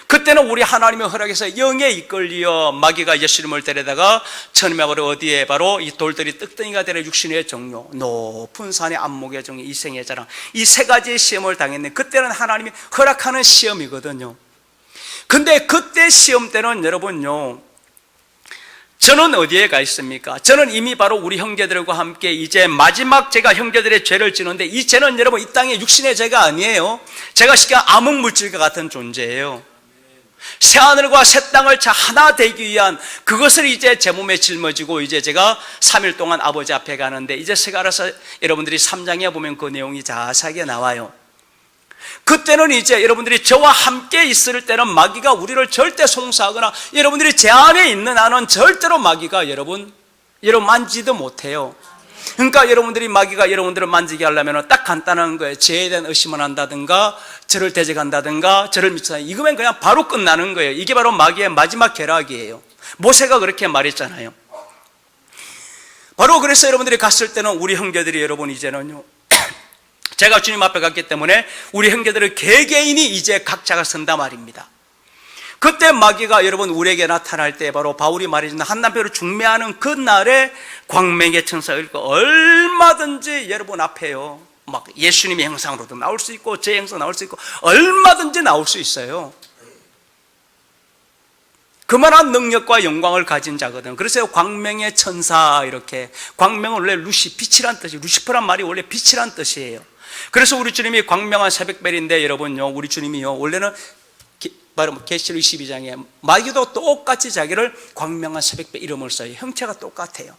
그때는 우리 하나님의 허락에서 영에 이끌려 마귀가 예수님을 데려다가 처음에 바로 어디에, 바로 이 돌들이 떡덩이가 되는 육신의 종료, 높은 산의 안목의 종료, 이생의 자랑, 이 세 가지의 시험을 당했는데 그때는 하나님이 허락하는 시험이거든요. 근데 그때 시험 때는 여러분요, 저는 어디에 가 있습니까? 저는 이미 바로 우리 형제들과 함께 이제 마지막 제가 형제들의 죄를 지는데, 이 죄는 여러분 이 땅의 육신의 죄가 아니에요. 제가 쉽게 암흑물질과 같은 존재예요. 새하늘과 새 땅을 하나 되기 위한 그것을 이제 제 몸에 짊어지고 이제 제가 3일 동안 아버지 앞에 가는데, 이제 스가랴서 여러분들이 3장에 보면 그 내용이 자세하게 나와요. 그때는 이제 여러분들이 저와 함께 있을 때는 마귀가 우리를 절대 송사하거나, 여러분들이 제 안에 있는 한은 절대로 마귀가 여러분 만지도 못해요. 그러니까 여러분들이 마귀가 여러분들을 만지게 하려면 딱 간단한 거예요. 죄에 대한 의심을 한다든가, 저를 대적한다든가, 저를 미치다, 이거면 그냥 바로 끝나는 거예요. 이게 바로 마귀의 마지막 계략이에요. 모세가 그렇게 말했잖아요. 바로 그래서 여러분들이 갔을 때는 우리 형제들이 여러분 이제는요, 제가 주님 앞에 갔기 때문에 우리 형제들을 개개인이 이제 각자가 선다 말입니다. 그때 마귀가 여러분 우리에게 나타날 때, 바로 바울이 말해준 한 남편을 중매하는 그 날에 광명의 천사가 읽고 얼마든지 여러분 앞에요, 막 예수님의 형상으로도 나올 수 있고 제 형상 나올 수 있고 얼마든지 나올 수 있어요. 그만한 능력과 영광을 가진 자거든. 그래서 광명의 천사, 이렇게, 광명은 원래 빛이란 뜻이, 루시퍼란 말이 원래 빛이란 뜻이에요. 그래서 우리 주님이 광명한 새벽별인데 여러분요, 우리 주님이요 원래는 바로 계시록 22장에 마귀도 똑같이 자기를 광명한 새벽별 이름을 써요. 형체가 똑같아요.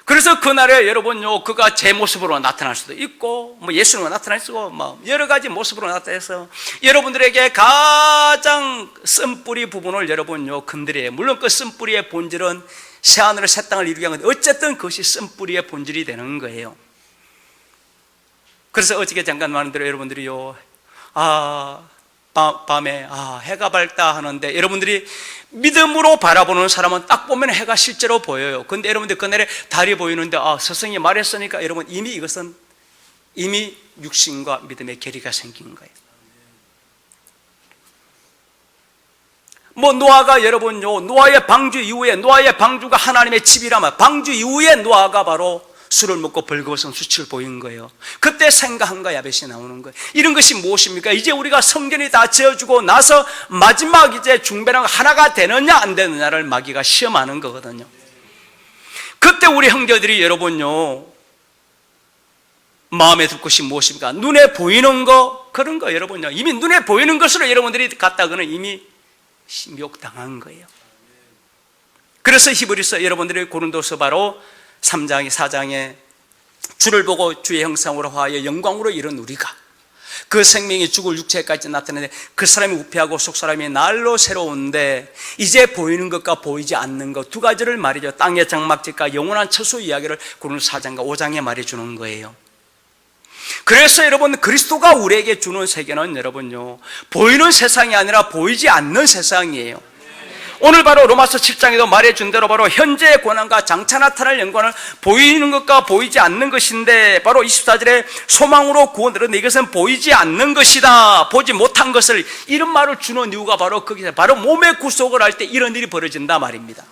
그래서 그날에 여러분요, 그가 제 모습으로 나타날 수도 있고, 예수님으로 나타날 수도 있고, 여러 가지 모습으로 나타나서 여러분들에게 가장 쓴뿌리 부분을 여러분요 건드려요. 물론 그 쓴뿌리의 본질은 새하늘을 새 땅을 이루게 한 건데, 어쨌든 그것이 쓴뿌리의 본질이 되는 거예요. 그래서 어저께 잠깐 말한 대로 여러분들이요, 밤에 해가 밝다 하는데, 여러분들이 믿음으로 바라보는 사람은 딱 보면 해가 실제로 보여요. 근데 여러분들 그날에 달이 보이는데, 스승이 말했으니까 여러분 이미 이것은 이미 육신과 믿음의 괴리가 생긴 거예요. 노아가 여러분요, 노아의 방주 이후에, 노아의 방주가 하나님의 집이라면 방주 이후에 노아가 바로 술을 먹고 벌거벗은 수치를 보인 거예요. 그때 생각한가 야벳이 나오는 거예요. 이런 것이 무엇입니까? 이제 우리가 성전이 다 지어주고 나서 마지막 이제 중배랑 하나가 되느냐 안 되느냐를 마귀가 시험하는 거거든요. 그때 우리 형제들이 여러분요, 마음에 들 것이 무엇입니까? 눈에 보이는 거, 그런 거 여러분요, 이미 눈에 보이는 것으로 여러분들이 갔다가는 이미 미혹당한 거예요. 그래서 히브리서 여러분들이 고린도서 바로 3장에 4장에 주를 보고 주의 형상으로 화하여 영광으로 이룬 우리가 그 생명이 죽을 육체까지 나타내는데 그 사람이 우패하고 속사람이 날로 새로운데 이제 보이는 것과 보이지 않는 것 두 가지를 말이죠. 땅의 장막집과 영원한 처소 이야기를 고린도서 4장과 5장에 말해주는 거예요. 그래서 여러분, 그리스도가 우리에게 주는 세계는 여러분요, 보이는 세상이 아니라 보이지 않는 세상이에요. 오늘 바로 로마서 7장에도 말해준 대로 바로 현재의 고난과 장차 나타날 영광을 보이는 것과 보이지 않는 것인데, 바로 24절에 소망으로 구원들은 이것은 보이지 않는 것이다, 보지 못한 것을, 이런 말을 주는 이유가 바로 거기서 바로 몸의 구속을 할 때 이런 일이 벌어진다 말입니다.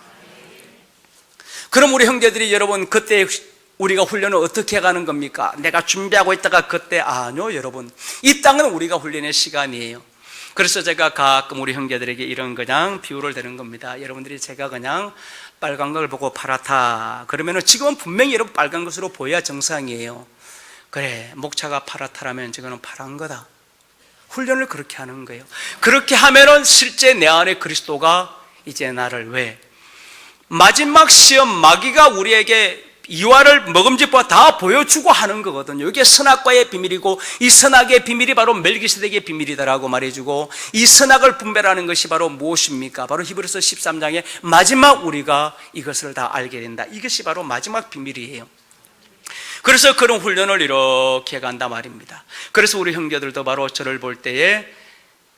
그럼 우리 형제들이 여러분, 그때 우리가 훈련을 어떻게 가는 겁니까? 내가 준비하고 있다가 그때, 아니요 여러분, 이 땅은 우리가 훈련의 시간이에요. 그래서 제가 가끔 우리 형제들에게 이런 그냥 비유를 드는 겁니다. 여러분들이 제가 그냥 빨간 걸 보고 파랗다 그러면은 지금은 분명히 여러분 빨간 것으로 보여야 정상이에요. 그래, 목차가 파랗다라면 지금은 파란 거다. 훈련을 그렇게 하는 거예요. 그렇게 하면은 실제 내 안에 그리스도가 이제 나를 왜 마지막 시험 마귀가 우리에게 이화를 먹음직과 다 보여주고 하는 거거든요. 이게 선악과의 비밀이고 이 선악의 비밀이 바로 멜기세덱의 비밀이다라고 말해주고, 이 선악을 분별하는 것이 바로 무엇입니까? 바로 히브리서 13장에 마지막 우리가 이것을 다 알게 된다. 이것이 바로 마지막 비밀이에요. 그래서 그런 훈련을 이렇게 간다 말입니다. 그래서 우리 형제들도 바로 저를 볼 때에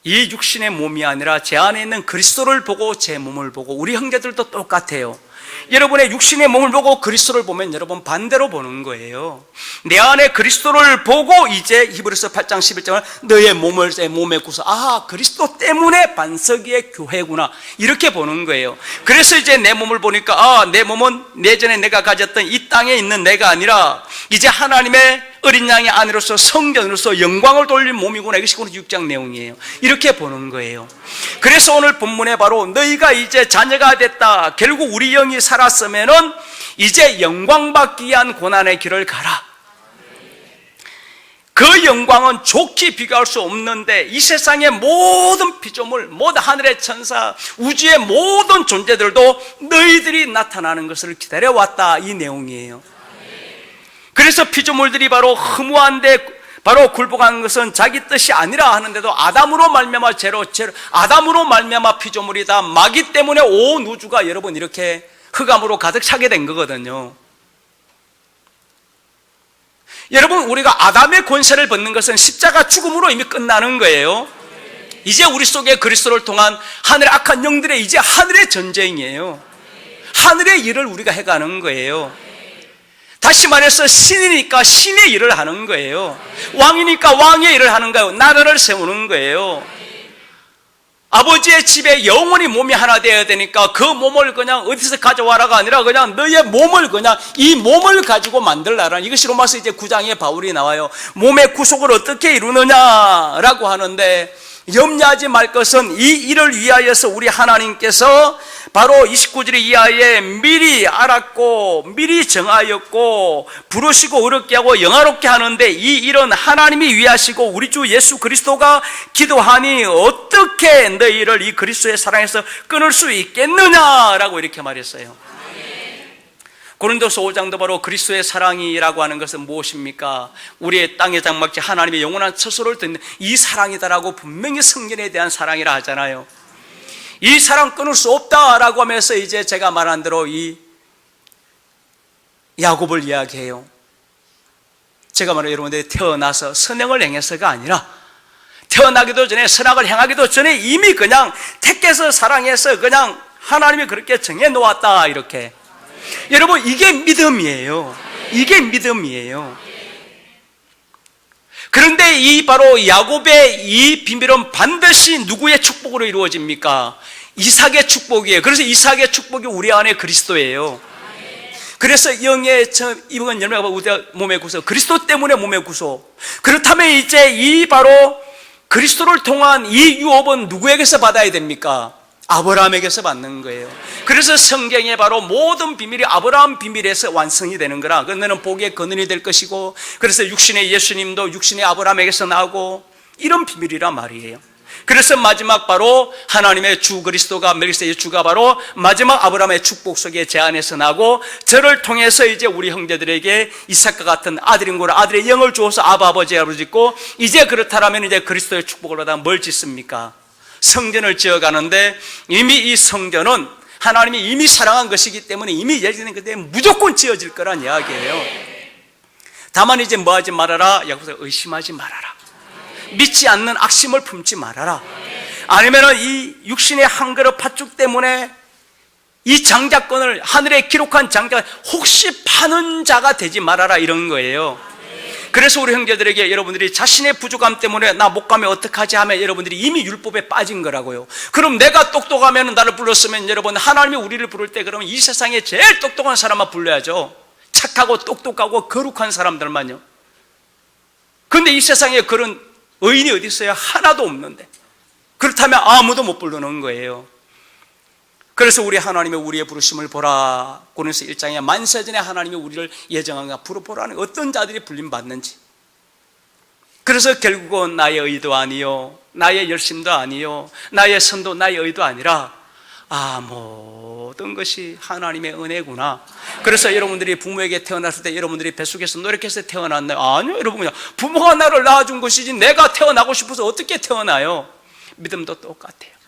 이 육신의 몸이 아니라 제 안에 있는 그리스도를 보고 제 몸을 보고, 우리 형제들도 똑같아요. 여러분의 육신의 몸을 보고 그리스도를 보면 여러분 반대로 보는 거예요. 내 안에 그리스도를 보고 이제 히브리서 8장 11장을 너의 몸을 내 몸의 구속, 아, 그리스도 때문에 반석이의 교회구나, 이렇게 보는 거예요. 그래서 이제 내 몸을 보니까, 아, 내 몸은 예전에 내가 가졌던 이 땅에 있는 내가 아니라 이제 하나님의 어린 양의 아내로서 성전으로서 영광을 돌린 몸이구나. 이것이 오늘 6장 내용이에요. 이렇게 보는 거예요. 그래서 오늘 본문에 바로 너희가 이제 자녀가 됐다, 결국 우리 영이 살았으면은 이제 영광받기 위한 고난의 길을 가라. 그 영광은 좋게 비교할 수 없는데 이 세상의 모든 피조물, 모든 하늘의 천사, 우주의 모든 존재들도 너희들이 나타나는 것을 기다려왔다, 이 내용이에요. 그래서 피조물들이 바로 허무한데 바로 굴복한 것은 자기 뜻이 아니라 하는데도 아담으로 말미암아 죄로 아담으로 말미암아 피조물이 다 마귀 때문에 온 우주가 여러분 이렇게 흑암으로 가득 차게 된 거거든요. 여러분, 우리가 아담의 권세를 벗는 것은 십자가 죽음으로 이미 끝나는 거예요. 이제 우리 속에 그리스도를 통한 하늘의 악한 영들의 이제 하늘의 전쟁이에요. 하늘의 일을 우리가 해가는 거예요. 다시 말해서 신이니까 신의 일을 하는 거예요. 왕이니까 왕의 일을 하는 거예요. 나라를 세우는 거예요. 아버지의 집에 영원히 몸이 하나 되어야 되니까 그 몸을 그냥 어디서 가져와라가 아니라 그냥 너의 몸을 그냥 이 몸을 가지고 만들라라는, 이것이 로마서 이제 9장에 바울이 나와요. 몸의 구속을 어떻게 이루느냐라고 하는데, 염려하지 말 것은 이 일을 위하여서 우리 하나님께서 바로 29절 이하에 미리 알았고 미리 정하였고 부르시고 어렵게 하고 영화롭게 하는데 이 일은 하나님이 위하시고 우리 주 예수 그리스도가 기도하니 어떻게 너희를 이 그리스도의 사랑에서 끊을 수 있겠느냐라고 이렇게 말했어요. 고린도서 5장도 바로 그리스도의 사랑이라고 하는 것은 무엇입니까? 우리의 땅의 장막지 하나님의 영원한 처소를 듣는 이 사랑이다라고 분명히 성전에 대한 사랑이라 하잖아요. 이 사랑 끊을 수 없다라고 하면서 이제 제가 말한 대로 이 야곱을 이야기해요. 제가 말해요, 여러분들이 태어나서 선행을 행해서가 아니라 태어나기도 전에 선악을 행하기도 전에 이미 그냥 택해서 사랑해서 그냥 하나님이 그렇게 정해 놓았다, 이렇게. 여러분, 이게 믿음이에요. 이게 믿음이에요. 그런데 이 바로 야곱의 이 비밀은 반드시 누구의 축복으로 이루어집니까? 이삭의 축복이에요. 그래서 이삭의 축복이 우리 안에 그리스도예요. 그래서 영의 입은 열매가 몸의 구속, 그리스도 때문에 몸의 구속. 그렇다면 이제 이 바로 그리스도를 통한 이 유업은 누구에게서 받아야 됩니까? 아브라함에게서 받는 거예요. 그래서 성경의 바로 모든 비밀이 아브라함 비밀에서 완성이 되는 거라. 그러면 복의 근원이 될 것이고, 그래서 육신의 예수님도 육신의 아브라함에게서 나오고, 이런 비밀이란 말이에요. 그래서 마지막 바로 하나님의 주 그리스도가, 멜기세덱의 주가 바로 마지막 아브라함의 축복 속에 제 안에서 나고, 저를 통해서 이제 우리 형제들에게 이삭과 같은 아들인 거라, 아들의 영을 주어서 아버지라고 짓고, 이제 그렇다면 이제 그리스도의 축복을 받아 뭘 짓습니까? 성전을 지어가는데, 이미 이 성전은 하나님이 이미 사랑한 것이기 때문에 이미 예정된 것 때문에 무조건 지어질 거란 이야기예요. 다만 이제 뭐 하지 말아라? 여기서 의심하지 말아라. 믿지 않는 악심을 품지 말아라. 아니면은 이 육신의 한 그릇 팥죽 때문에 이 장자권을, 하늘에 기록한 장자 혹시 파는 자가 되지 말아라, 이런 거예요. 그래서 우리 형제들에게 여러분들이 자신의 부족함 때문에 나 못 가면 어떡하지 하면 여러분들이 이미 율법에 빠진 거라고요. 그럼 내가 똑똑하면 나를 불렀으면 여러분, 하나님이 우리를 부를 때 그러면 이 세상에 제일 똑똑한 사람만 불러야죠. 착하고 똑똑하고 거룩한 사람들만요. 그런데 이 세상에 그런 의인이 어디 있어요? 하나도 없는데. 그렇다면 아무도 못 부르는 거예요. 그래서 우리 하나님의 우리의 부르심을 보라. 고린도서 1장에 만세전에 하나님이 우리를 예정한가 부르보라는 어떤 자들이 불림받는지. 그래서 결국은 나의 의도 아니요, 나의 열심도 아니요, 나의 선도, 나의 의도 아니라 모든 것이 하나님의 은혜구나. 그래서 여러분들이 부모에게 태어났을 때 여러분들이 뱃속에서 노력해서 태어났나요? 아니요, 여러분, 그냥 부모가 나를 낳아준 것이지 내가 태어나고 싶어서 어떻게 태어나요? 믿음도 똑같아요.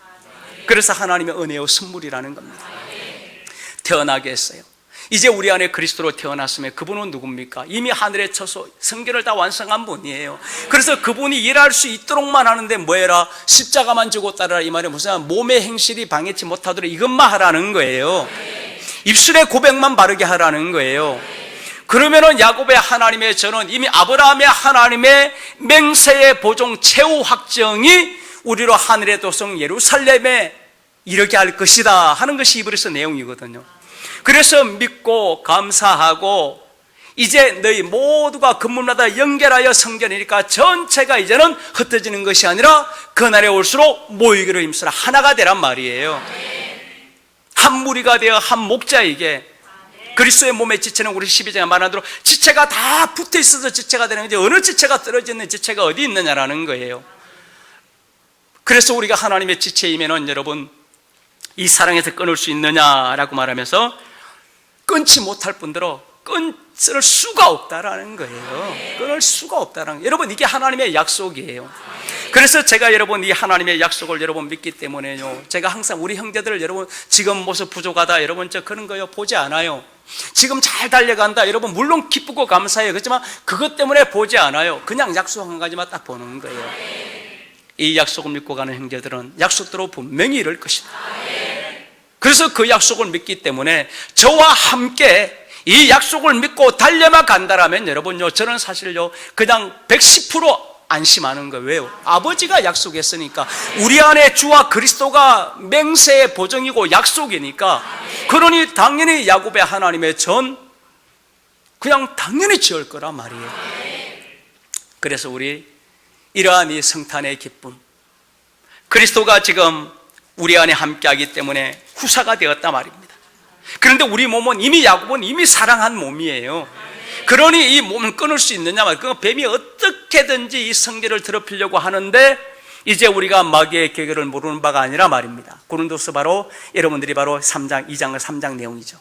그래서 하나님의 은혜의 선물이라는 겁니다. 태어나게 했어요. 이제 우리 안에 그리스도로 태어났으면 그분은 누굽니까? 이미 하늘에 쳐서 성결을 다 완성한 분이에요. 그래서 그분이 일할 수 있도록만 하는데 뭐해라? 십자가만 지고 따르라, 이 말이 무슨 몸의 행실이 방해치 못하도록 이것만 하라는 거예요. 입술의 고백만 바르게 하라는 거예요. 그러면은 야곱의 하나님의 저는 이미 아브라함의 하나님의 맹세의 보종 최후 확정이 우리로 하늘의 도성 예루살렘에 이르게 할 것이다 하는 것이 히브리서 내용이거든요. 그래서 믿고 감사하고, 이제 너희 모두가 건물마다 연결하여 성전이니까 전체가 이제는 흩어지는 것이 아니라 그날에 올수록 모이기로 힘쓰라, 하나가 되란 말이에요. 한 무리가 되어 한 목자에게, 그리스도의 몸의 지체는 우리 12장에 말한 대로 지체가 다 붙어 있어서 지체가 되는 거지, 어느 지체가 떨어져 있는 지체가 어디 있느냐라는 거예요. 그래서 우리가 하나님의 지체이면은 여러분, 이 사랑에서 끊을 수 있느냐라고 말하면서 끊지 못할 뿐더러 끊을 수가 없다라는 거예요. 끊을 수가 없다라는 거예요. 여러분, 이게 하나님의 약속이에요. 그래서 제가 여러분 이 하나님의 약속을 여러분 믿기 때문에요, 제가 항상 우리 형제들을 여러분 지금 모습 부족하다, 여러분 저 그런 거요 보지 않아요. 지금 잘 달려간다, 여러분 물론 기쁘고 감사해요. 그렇지만 그것 때문에 보지 않아요. 그냥 약속 한 가지만 딱 보는 거예요. 이 약속을 믿고 가는 형제들은 약속대로 분명히 이룰 것이다. 그래서 그 약속을 믿기 때문에 저와 함께 이 약속을 믿고 달려만 간다라면 여러분요, 저는 사실요 그냥 110% 안심하는 거예요. 왜요? 아버지가 약속했으니까. 우리 안에 주와 그리스도가 맹세의 보정이고 약속이니까. 그러니 당연히 야곱의 하나님의 전 그냥 당연히 지을 거란 말이에요. 그래서 우리 이러한 이 성탄의 기쁨, 그리스도가 지금 우리 안에 함께하기 때문에 후사가 되었다 말입니다. 그런데 우리 몸은 이미, 야곱은 이미 사랑한 몸이에요. 그러니 이 몸을 끊을 수 있느냐 말이에요. 그 뱀이 어떻게든지 이 성결을 더럽히려고 하는데 이제 우리가 마귀의 계획을 모르는 바가 아니라 말입니다. 고린도서 바로 여러분들이 바로 3장, 2장과 3장 내용이죠.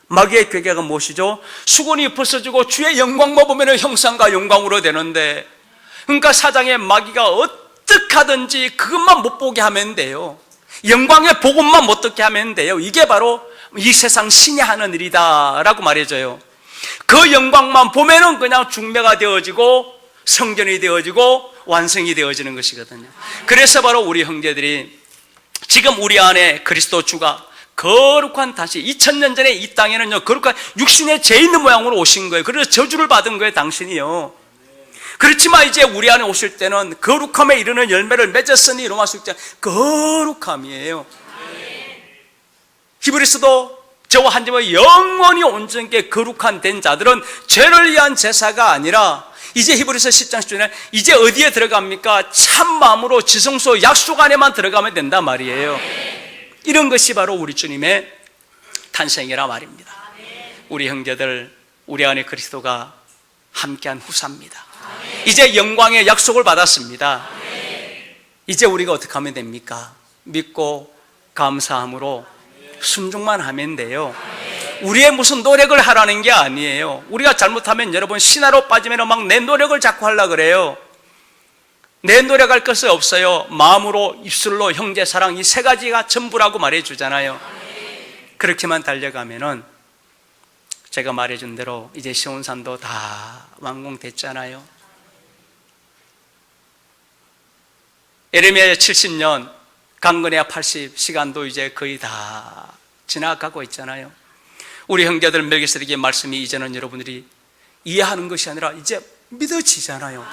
마귀의 계획은 무엇이죠? 수건이 벗어지고 주의 영광만 보면 형상과 영광으로 되는데, 그러니까 사장의 마귀가 어떻게 하든지 그것만 못 보게 하면 돼요. 영광의 복음만 못 듣게 하면 돼요. 이게 바로 이 세상 신이 하는 일이다 라고 말해줘요. 그 영광만 보면은 그냥 중매가 되어지고 성전이 되어지고 완성이 되어지는 것이거든요. 그래서 바로 우리 형제들이 지금 우리 안에 그리스도 주가 거룩한, 다시 2000년 전에 이 땅에는요 거룩한 육신의 죄 있는 모양으로 오신 거예요. 그래서 저주를 받은 거예요, 당신이요. 그렇지만 이제 우리 안에 오실 때는 거룩함에 이르는 열매를 맺었으니, 로마서 6장 거룩함이에요. 히브리서도 저와 한 집은 영원히 온전하게 거룩한 된 자들은 죄를 위한 제사가 아니라 이제 히브리서 10장 10절에 이제 어디에 들어갑니까? 참 마음으로 지성소 약속 안에만 들어가면 된단 말이에요. 이런 것이 바로 우리 주님의 탄생이라 말입니다. 우리 형제들, 우리 안에 그리스도가 함께한 후사입니다. 이제 영광의 약속을 받았습니다. 이제 우리가 어떻게 하면 됩니까? 믿고 감사함으로 순종만 하면 돼요. 우리의 무슨 노력을 하라는 게 아니에요. 우리가 잘못하면 여러분 신화로 빠지면 막 내 노력을 자꾸 하려고 그래요. 내 노력할 것이 없어요. 마음으로, 입술로, 형제 사랑, 이 세 가지가 전부라고 말해주잖아요. 그렇게만 달려가면은 제가 말해준 대로 이제 시온산도 다 완공됐잖아요. 에레미야 70년, 강건해야 80시간도 이제 거의 다 지나가고 있잖아요. 우리 형제들 멜기세덱의 말씀이 이제는 여러분들이 이해하는 것이 아니라 이제 믿어지잖아요.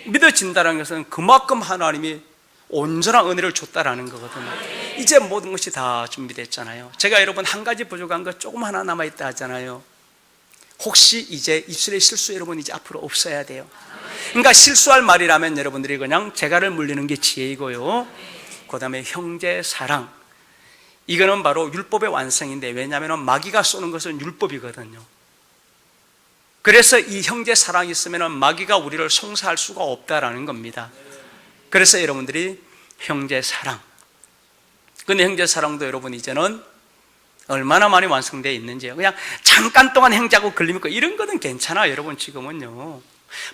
믿어진다는 것은 그만큼 하나님이 온전한 은혜를 줬다라는 거거든요. 이제 모든 것이 다 준비됐잖아요. 제가 여러분 한 가지 부족한 것 조금 하나 남아있다 하잖아요. 혹시 이제 입술의 실수 여러분 이제 앞으로 없어야 돼요. 그러니까 실수할 말이라면 여러분들이 그냥 재갈을 물리는 게 지혜이고요. 그 다음에 형제 사랑, 이거는 바로 율법의 완성인데, 왜냐하면 마귀가 쏘는 것은 율법이거든요. 그래서 이 형제 사랑이 있으면 마귀가 우리를 송사할 수가 없다라는 겁니다. 그래서 여러분들이 형제 사랑, 근데 형제 사랑도 여러분 이제는 얼마나 많이 완성되어 있는지요. 그냥 잠깐 동안 형제하고 걸리니까 이런 거는 괜찮아요. 여러분 지금은요,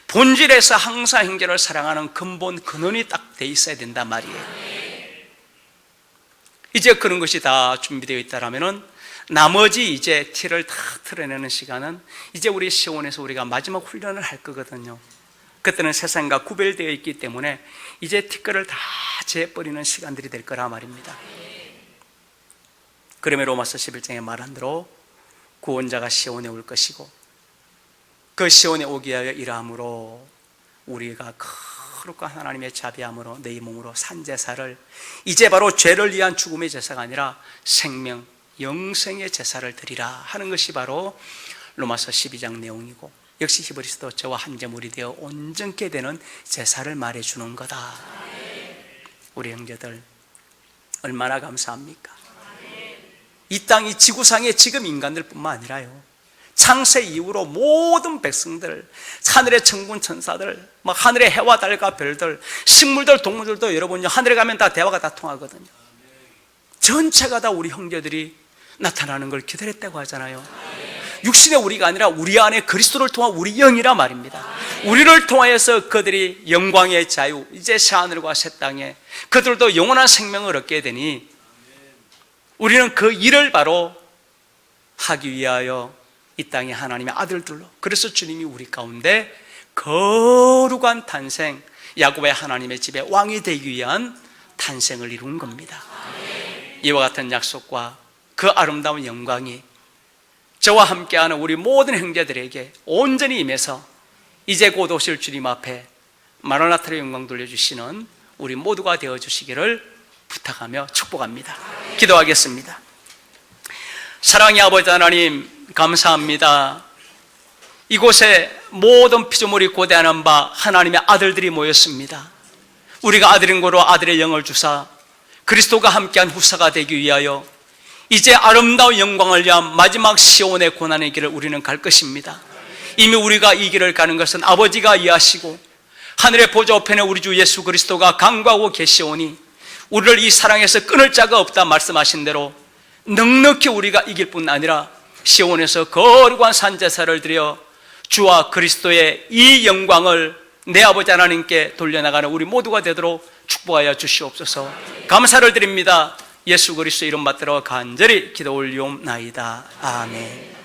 본질에서 항상 형제를 사랑하는 근본 근원이 딱 돼 있어야 된단 말이에요. 이제 그런 것이 다 준비되어 있다라면은 나머지 이제 티를 다 틀어내는 시간은 이제 우리 시온에서 우리가 마지막 훈련을 할 거거든요. 그때는 세상과 구별되어 있기 때문에 이제 티끌을 다 재버리는 시간들이 될 거라 말입니다. 그러면 로마서 11장에 말한 대로 구원자가 시온에 올 것이고 그 시온에 오기 위하여 일함으로 우리가 거룩한 하나님의 자비함으로 내 몸으로 산제사를, 이제 바로 죄를 위한 죽음의 제사가 아니라 생명, 영생의 제사를 드리라 하는 것이 바로 로마서 12장 내용이고, 역시 히브리서도 저와 한 제물이 되어 온전케 되는 제사를 말해주는 거다. 우리 형제들 얼마나 감사합니까? 이 땅이 지구상의 지금 인간들 뿐만 아니라요, 창세 이후로 모든 백성들, 하늘의 천군 천사들, 막 하늘의 해와 달과 별들, 식물들, 동물들도 여러분 하늘에 가면 다 대화가 다 통하거든요. 전체가 다 우리 형제들이 나타나는 걸 기다렸다고 하잖아요. 육신의 우리가 아니라 우리 안에 그리스도를 통한 우리 영이라 말입니다. 우리를 통하여서 그들이 영광의 자유, 이제 새하늘과 새 땅에 그들도 영원한 생명을 얻게 되니 우리는 그 일을 바로 하기 위하여 이 땅에 하나님의 아들들로, 그래서 주님이 우리 가운데 거룩한 탄생, 야곱의 하나님의 집에 왕이 되기 위한 탄생을 이룬 겁니다. 이와 같은 약속과 그 아름다운 영광이 저와 함께하는 우리 모든 형제들에게 온전히 임해서 이제 곧 오실 주님 앞에 마라나타의 영광 돌려주시는 우리 모두가 되어주시기를 부탁하며 축복합니다. 기도하겠습니다. 사랑의 아버지 하나님, 감사합니다. 이곳에 모든 피조물이 고대하는 바 하나님의 아들들이 모였습니다. 우리가 아들인 고로 아들의 영을 주사 그리스도가 함께한 후사가 되기 위하여 이제 아름다운 영광을 위한 마지막 시온의 고난의 길을 우리는 갈 것입니다. 이미 우리가 이 길을 가는 것은 아버지가 이해하시고 하늘의 보좌 우편에 우리 주 예수 그리스도가 강구하고 계시오니 우리를 이 사랑에서 끊을 자가 없다 말씀하신 대로 넉넉히 우리가 이길 뿐 아니라 시온에서 거룩한 산제사를 드려 주와 그리스도의 이 영광을 내 아버지 하나님께 돌려나가는 우리 모두가 되도록 축복하여 주시옵소서. 감사를 드립니다. 예수 그리스도 이름 받들어 간절히 기도 올리옵나이다. 아멘.